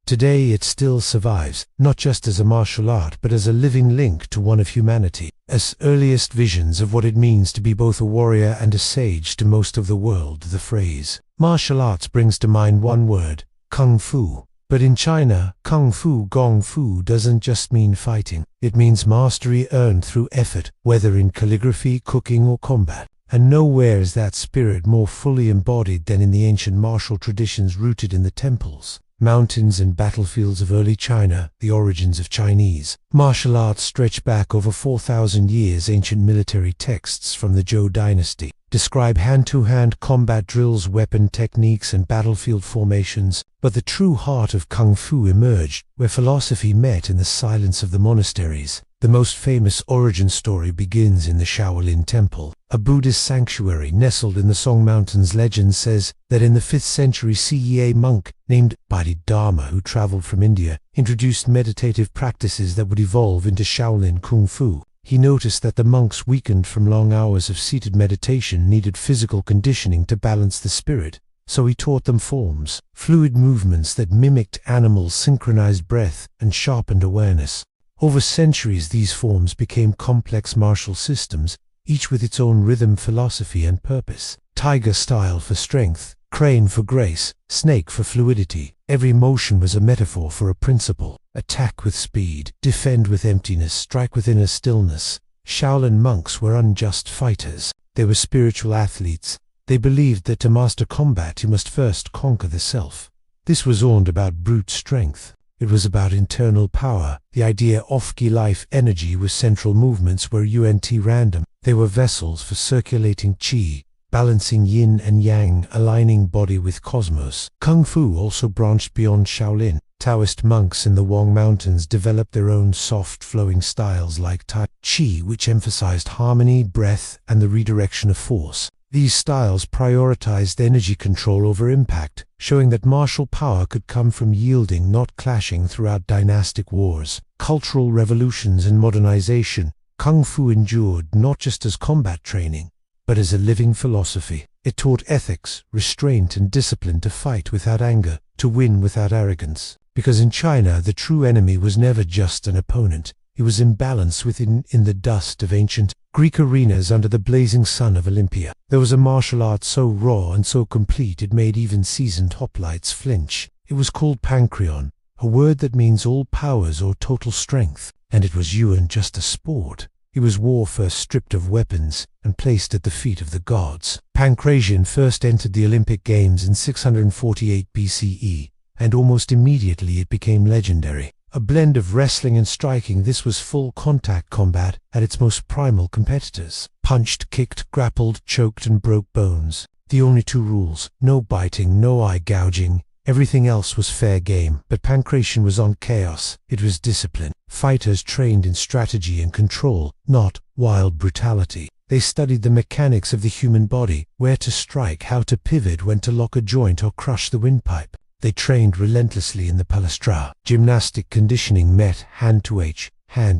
Today it still survives, not just as a martial art but as a living link to one of humanity. As earliest visions of what it means to be both a warrior and a sage to most of the world, the phrase martial arts brings to mind one word: kung fu. But in China, kung fu, gong fu, doesn't just mean fighting. It means mastery earned through effort, whether in calligraphy, cooking, or combat. And nowhere is that spirit more fully embodied than in the ancient martial traditions rooted in the temples, mountains, and battlefields of early China. The origins of Chinese martial arts stretch back over 4,000 years. Ancient military texts from the Zhou dynasty describe hand-to-hand combat drills, weapon techniques, and battlefield formations. But the true heart of Kung Fu emerged where philosophy met in the silence of the monasteries. The most famous origin story begins in the Shaolin Temple, a Buddhist sanctuary nestled in the Song Mountains. Legend says that in the 5th century CE, a monk named Bodhidharma, who traveled from India, introduced meditative practices that would evolve into Shaolin Kung Fu. He noticed that the monks, weakened from long hours of seated meditation, needed physical conditioning to balance the spirit. So he taught them forms, fluid movements that mimicked animals, synchronized breath, and sharpened awareness. Over centuries, these forms became complex martial systems, each with its own rhythm, philosophy, and purpose. Tiger style for strength, crane for grace, snake for fluidity. Every motion was a metaphor for a principle. Attack with speed, defend with emptiness, strike with inner stillness. Shaolin monks were unjust fighters. They were spiritual athletes. They believed that to master combat you must first conquer the self. This was not about brute strength. It was about internal power. The idea of ki life energy was central movements were random. They were vessels for circulating qi, balancing yin and yang, aligning body with cosmos. Kung Fu also branched beyond Shaolin. Taoist monks in the Wang Mountains developed their own soft flowing styles like Tai Chi, which emphasized harmony, breath, and the redirection of force. These styles prioritized energy control over impact, showing that martial power could come from yielding, not clashing. Throughout dynastic wars, cultural revolutions, and modernization, Kung Fu endured not just as combat training, but as a living philosophy. It taught ethics, restraint, and discipline to fight without anger, to win without arrogance. Because in China, the true enemy was never just an opponent. He was imbalanced within in the dust of ancient Greek arenas under the blazing sun of Olympia. There was a martial art so raw and so complete it made even seasoned hoplites flinch. It was called Pankreon, a word that means all powers or total strength. And it was just a sport. It was warfare stripped of weapons and placed at the feet of the gods. Pankration first entered the Olympic Games in 648 BCE. And almost immediately it became legendary. A blend of wrestling and striking, this was full contact combat at its most primal. Competitors punched, kicked, grappled, choked, and broke bones. The only two rules: no biting, no eye gouging. Everything else was fair game. But Pankration was on chaos. It was discipline. Fighters trained in strategy and control, not wild brutality. They studied the mechanics of the human body, where to strike, how to pivot, when to lock a joint or crush the windpipe. They trained relentlessly in the palestra. Gymnastic conditioning met hand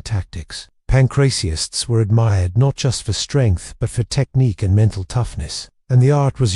tactics. Pancratiasts were admired not just for strength, but for technique and mental toughness. And the art was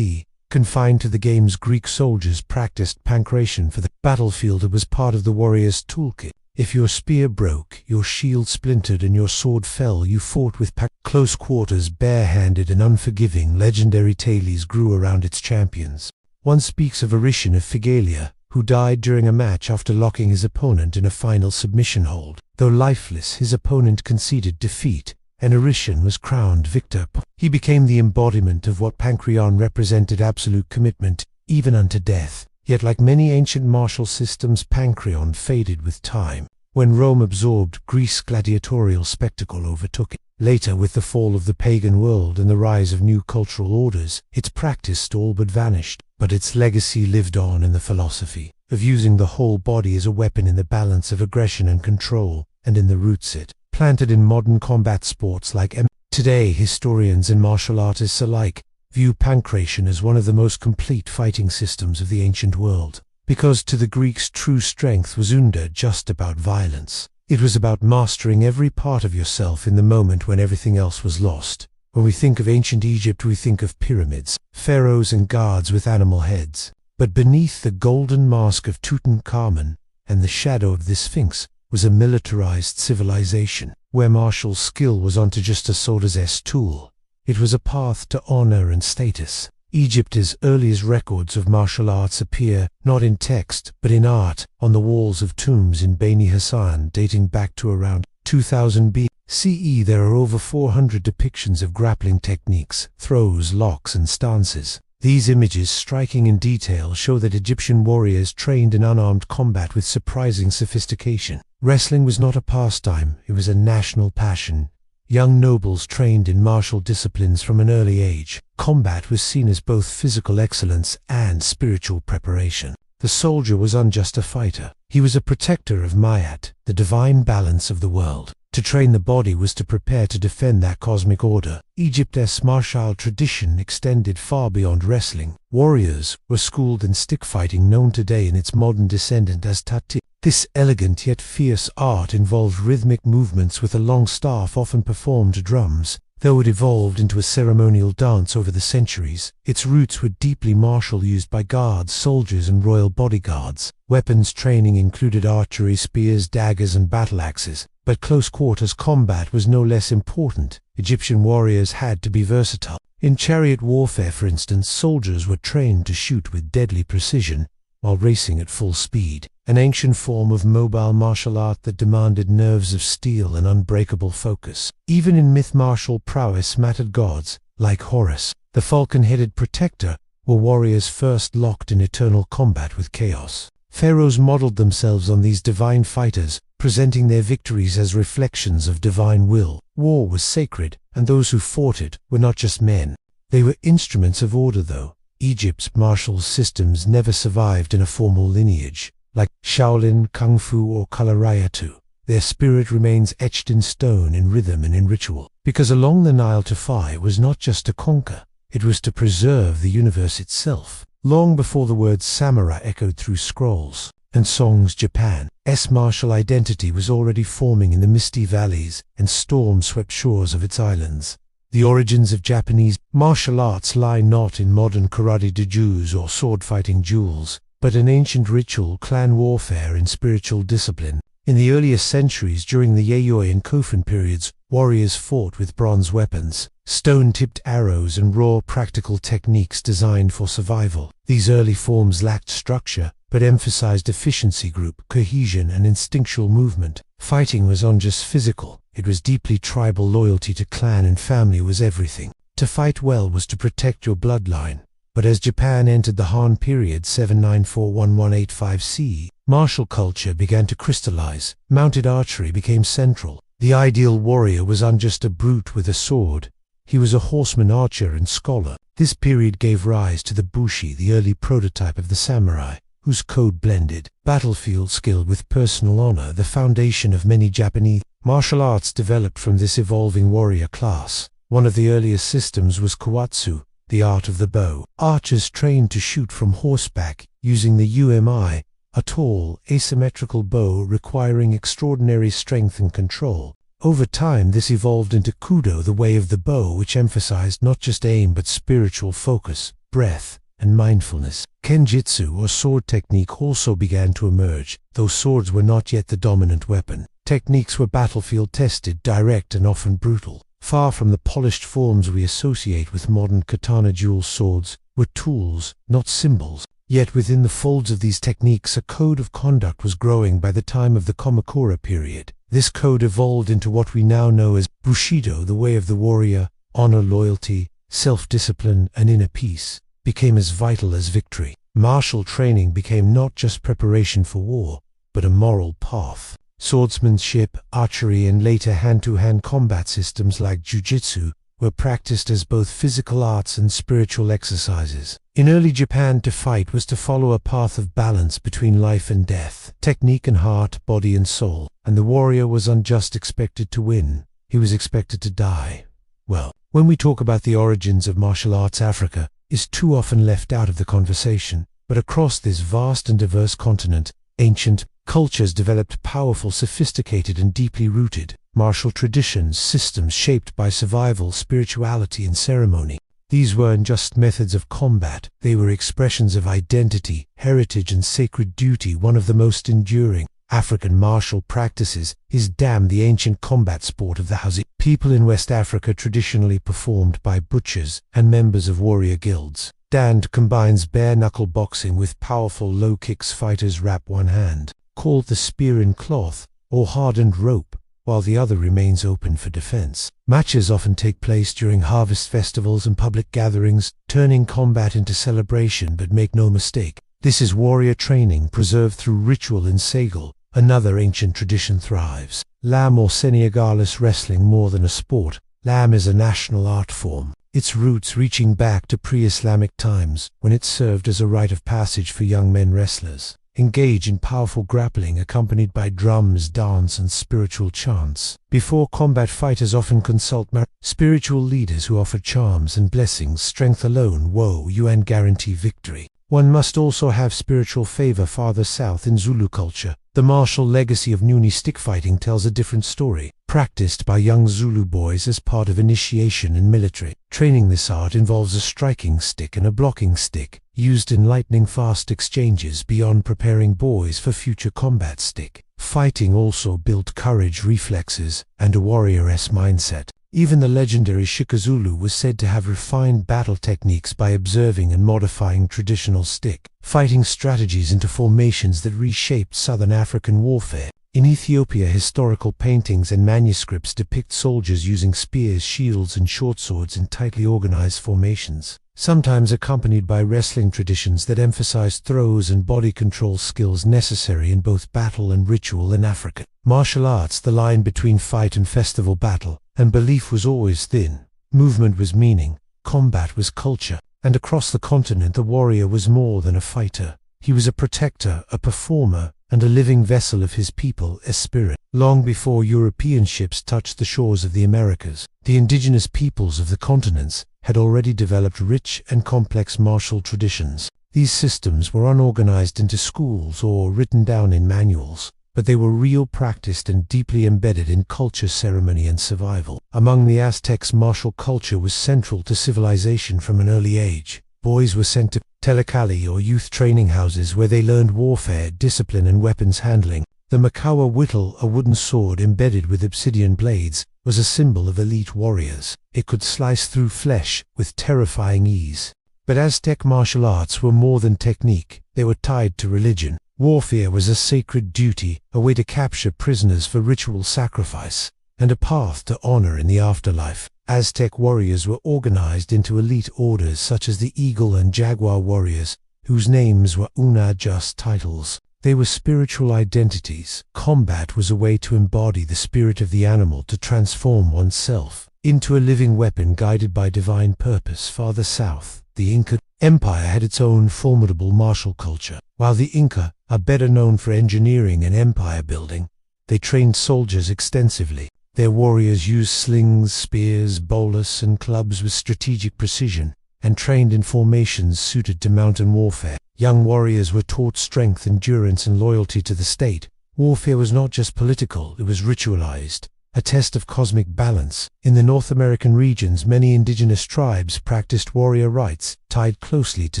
confined to the games. Greek soldiers practiced pankration for the battlefield. It was part of the warrior's toolkit. If your spear broke, your shield splintered, and your sword fell, you fought with close quarters, barehanded and unforgiving. Legendary tales grew around its champions. One speaks of Arishan of Phigalia, who died during a match after locking his opponent in a final submission hold. Though lifeless, his opponent conceded defeat, and Arishan was crowned victor. He became the embodiment of what Pankreon represented: absolute commitment, even unto death. Yet like many ancient martial systems, Pankreon faded with time. When Rome absorbed Greece, gladiatorial spectacle overtook it. Later, with the fall of the pagan world and the rise of new cultural orders, its practice all but vanished. But its legacy lived on in the philosophy of using the whole body as a weapon in the balance of aggression and control, and in the roots it planted in modern combat sports like MMA. Today, historians and martial artists alike view Pankration as one of the most complete fighting systems of the ancient world. Because to the Greeks, true strength was just about violence. It was about mastering every part of yourself in the moment when everything else was lost. When we think of ancient Egypt, we think of pyramids, pharaohs, and gods with animal heads. But beneath the golden mask of Tutankhamun and the shadow of the Sphinx was a militarized civilization, where martial skill was just a soldier's tool. It was a path to honor and status. Egypt's earliest records of martial arts appear not in text, but in art, on the walls of tombs in Beni Hassan dating back to around 2000 BCE. There are over 400 depictions of grappling techniques, throws, locks, and stances. These images, striking in detail, show that Egyptian warriors trained in unarmed combat with surprising sophistication. Wrestling was not a pastime, it was a national passion. Young nobles trained in martial disciplines from an early age. Combat was seen as both physical excellence and spiritual preparation. The soldier was just a fighter. He was a protector of Mayat, the divine balance of the world. To train the body was to prepare to defend that cosmic order. Egypt's martial tradition extended far beyond wrestling. Warriors were schooled in stick fighting, known today in its modern descendant as Tati. This elegant yet fierce art involved rhythmic movements with a long staff, often performed drums. Though it evolved into a ceremonial dance over the centuries, its roots were deeply martial, used by guards, soldiers, and royal bodyguards. Weapons training included archery, spears, daggers, and battle axes. But close quarters combat was no less important. Egyptian warriors had to be versatile. In chariot warfare, for instance, soldiers were trained to shoot with deadly precision while racing at full speed. an ancient form of mobile martial art that demanded nerves of steel and unbreakable focus. Even in myth, martial prowess mattered. Gods, like Horus, the falcon-headed protector, were warriors first locked in eternal combat with chaos. Pharaohs modeled themselves on these divine fighters, presenting their victories as reflections of divine will. War was sacred, and those who fought it were not just men. They were instruments of order, though. Egypt's martial systems never survived in a formal lineage. Like Shaolin, Kung Fu, or Kalarayatu, their spirit remains etched in stone, in rhythm and in ritual. Because along the Nile to fight was not just to conquer, it was to preserve the universe itself. Long before the word samurai echoed through scrolls and songs, Japan's martial identity was already forming in the misty valleys and storm-swept shores of its islands. The origins of Japanese martial arts lie not in modern karate dojus or sword-fighting duels, but in ancient ritual, clan warfare, and spiritual discipline. In the earliest centuries, during the Yayoi and Kofun periods, warriors fought with bronze weapons, stone-tipped arrows, and raw practical techniques designed for survival. These early forms lacked structure, but emphasized efficiency, group cohesion, and instinctual movement. Fighting was not just physical, it was deeply tribal. Loyalty to clan and family was everything. To fight well was to protect your bloodline. But as Japan entered the Han period 794-1185 CE, martial culture began to crystallize. Mounted archery became central. The ideal warrior was not just a brute with a sword. He was a horseman, archer, and scholar. This period gave rise to the bushi, the early prototype of the samurai, whose code blended battlefield skill with personal honor. The foundation of many Japanese martial arts developed from this evolving warrior class. One of the earliest systems was kawatsu, the art of the bow. Archers trained to shoot from horseback using the umi, a tall, asymmetrical bow requiring extraordinary strength and control. Over time, this evolved into kudo, the way of the bow, which emphasized not just aim but spiritual focus, breath, and mindfulness. Kenjutsu, or sword technique, also began to emerge, though swords were not yet the dominant weapon. Techniques were battlefield tested, direct, and often brutal. Far from the polished forms we associate with modern katana, dual swords were tools, not symbols. Yet within the folds of these techniques a code of conduct was growing. By the time of the Kamakura period, this code evolved into what we now know as Bushido, the way of the warrior. Honor, loyalty, self-discipline, and inner peace became as vital as victory. Martial training became not just preparation for war, but a moral path. Swordsmanship, archery, and later hand-to-hand combat systems like jujitsu were practiced as both physical arts and spiritual exercises. In early Japan, to fight was to follow a path of balance between life and death, technique and heart, body and soul, and the warrior was not just expected to win, he was expected to die. Well, when we talk about the origins of martial arts, Africa is too often left out of the conversation, but across this vast and diverse continent, ancient cultures developed powerful, sophisticated, and deeply rooted martial traditions, systems shaped by survival, spirituality, and ceremony. These weren't just methods of combat, they were expressions of identity, heritage, and sacred duty. One of the most enduring African martial practices is Dam, the ancient combat sport of the Hausa people in West Africa, traditionally performed by butchers and members of warrior guilds. Dan combines bare-knuckle boxing with powerful low kicks. Fighters wrap one hand, called the spear, in cloth or hardened rope, while the other remains open for defense. Matches often take place during harvest festivals and public gatherings, turning combat into celebration. But make no mistake, this is warrior training preserved through ritual. In Senegal, another ancient tradition thrives. Lam, or Senegalese wrestling. More than a sport, Lam is a national art form, its roots reaching back to pre-Islamic times, when it served as a rite of passage for young men wrestlers. Engage in powerful grappling accompanied by drums, dance, and spiritual chants. Before combat, fighters often consult spiritual leaders who offer charms and blessings. Strength alone, woe, yuan, guarantee victory. One must also have spiritual favor. Farther south, in Zulu culture, the martial legacy of Nguni stick fighting tells a different story. Practiced by young Zulu boys as part of initiation in military training, this art involves a striking stick and a blocking stick, used in lightning-fast exchanges. Beyond preparing boys for future combat, stick fighting also built courage, reflexes, and a warrior-esque mindset. Even the legendary Shikazulu was said to have refined battle techniques by observing and modifying traditional stick fighting strategies into formations that reshaped southern African warfare. In Ethiopia, historical paintings and manuscripts depict soldiers using spears, shields, and short swords in tightly organized formations, sometimes accompanied by wrestling traditions that emphasized throws and body control skills necessary in both battle and ritual in Africa. Martial arts, the line between fight and festival battle and belief was always thin. Movement was meaning, combat was culture, and across the continent the warrior was more than a fighter. He was a protector, a performer, and a living vessel of his people, a spirit. Long before European ships touched the shores of the Americas, the indigenous peoples of the continents had already developed rich and complex martial traditions. These systems were unorganized into schools or written down in manuals, but they were real, practiced, and deeply embedded in culture, ceremony, and survival. Among the Aztecs, martial culture was central to civilization from an early age. Boys were sent to telecalli or youth training houses where they learned warfare, discipline, and weapons handling. The Makawa whittle, a wooden sword embedded with obsidian blades, was a symbol of elite warriors. It could slice through flesh with terrifying ease. But Aztec martial arts were more than technique. They were tied to religion. Warfare was a sacred duty, a way to capture prisoners for ritual sacrifice, and a path to honor in the afterlife. Aztec warriors were organized into elite orders such as the Eagle and Jaguar warriors, whose names were just titles. They were spiritual identities. Combat was a way to embody the spirit of the animal, to transform oneself into a living weapon guided by divine purpose. Farther south, the Inca Empire had its own formidable martial culture. While the Inca are better known for engineering and empire building, they trained soldiers extensively. Their warriors used slings, spears, bolas, and clubs with strategic precision, and trained in formations suited to mountain warfare. Young warriors were taught strength, endurance, and loyalty to the state. Warfare was not just political, it was ritualized, a test of cosmic balance. In the North American regions, many indigenous tribes practiced warrior rites tied closely to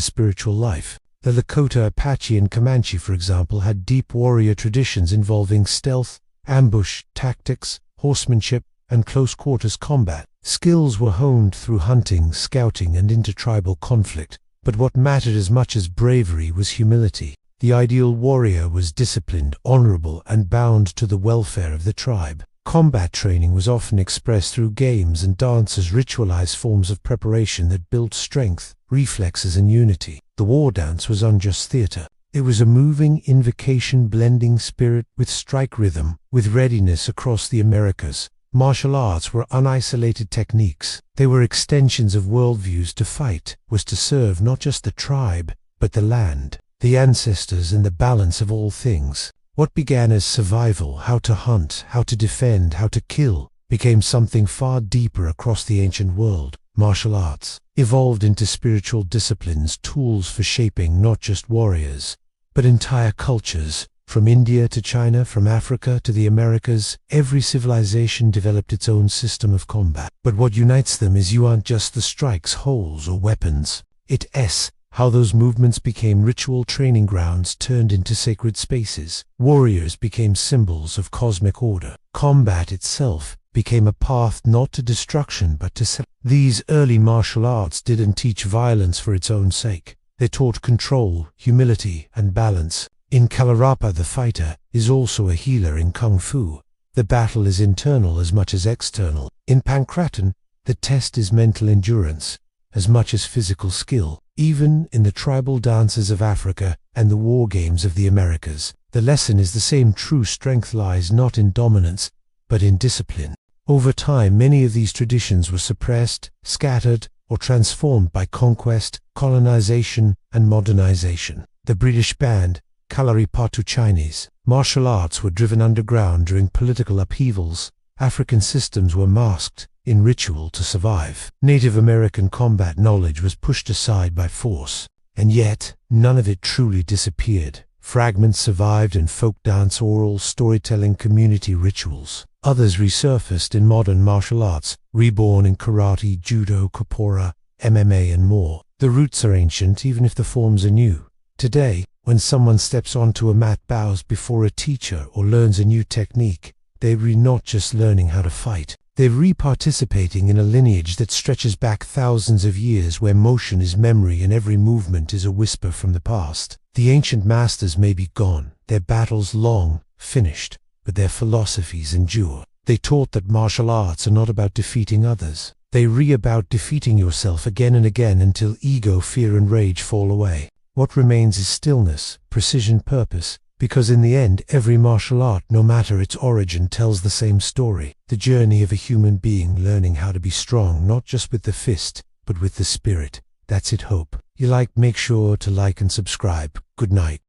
spiritual life. The Lakota, Apache, and Comanche, for example, had deep warrior traditions involving stealth, ambush tactics, horsemanship, and close-quarters combat. Skills were honed through hunting, scouting, and intertribal conflict. But what mattered as much as bravery was humility. The ideal warrior was disciplined, honorable, and bound to the welfare of the tribe. Combat training was often expressed through games and dances, ritualized forms of preparation that built strength, reflexes, and unity. The war dance was unjust theater. It was a moving invocation blending spirit with strike rhythm, with readiness across the Americas. Martial arts were unisolated techniques. They were extensions of worldviews. To fight was to serve not just the tribe, but the land, the ancestors, and the balance of all things. What began as survival, how to hunt, how to defend, how to kill, became something far deeper across the ancient world. Martial arts evolved into spiritual disciplines, tools for shaping not just warriors, but entire cultures. From India to China, from Africa to the Americas, every civilization developed its own system of combat. But what unites them is you aren't just the strikes, holes, or weapons. It's how those movements became ritual training grounds turned into sacred spaces. Warriors became symbols of cosmic order. Combat itself became a path not to destruction but to These early martial arts didn't teach violence for its own sake. They taught control, humility, and balance. In Kalarapa, the fighter is also a healer. In Kung Fu, the battle is internal as much as external. In Pancratan, the test is mental endurance as much as physical skill. Even in the tribal dances of Africa and the war games of the Americas, the lesson is the same. True strength lies not in dominance, but in discipline. Over time, many of these traditions were suppressed, scattered, or transformed by conquest, colonization, and modernization. The British banned Kalaripatu Chinese martial arts were driven underground during political upheavals. African systems were masked in ritual to survive. Native American combat knowledge was pushed aside by force, and yet none of it truly disappeared. Fragments survived in folk dance, oral storytelling, community rituals. Others resurfaced in modern martial arts, reborn in karate, judo, capoeira, MMA, and more. The roots are ancient, even if the forms are new. Today, when someone steps onto a mat, bows before a teacher, or learns a new technique, they are not just learning how to fight. They're re-participating in a lineage that stretches back thousands of years, where motion is memory and every movement is a whisper from the past. The ancient masters may be gone, their battles long finished, but their philosophies endure. They taught that martial arts are not about defeating others. They're about defeating yourself again and again until ego, fear and rage fall away. What remains is stillness, precision, purpose, because in the end, every martial art, no matter its origin, tells the same story. The journey of a human being learning how to be strong, not just with the fist, but with the spirit. That's it, hope. Make sure to like and subscribe. Good night.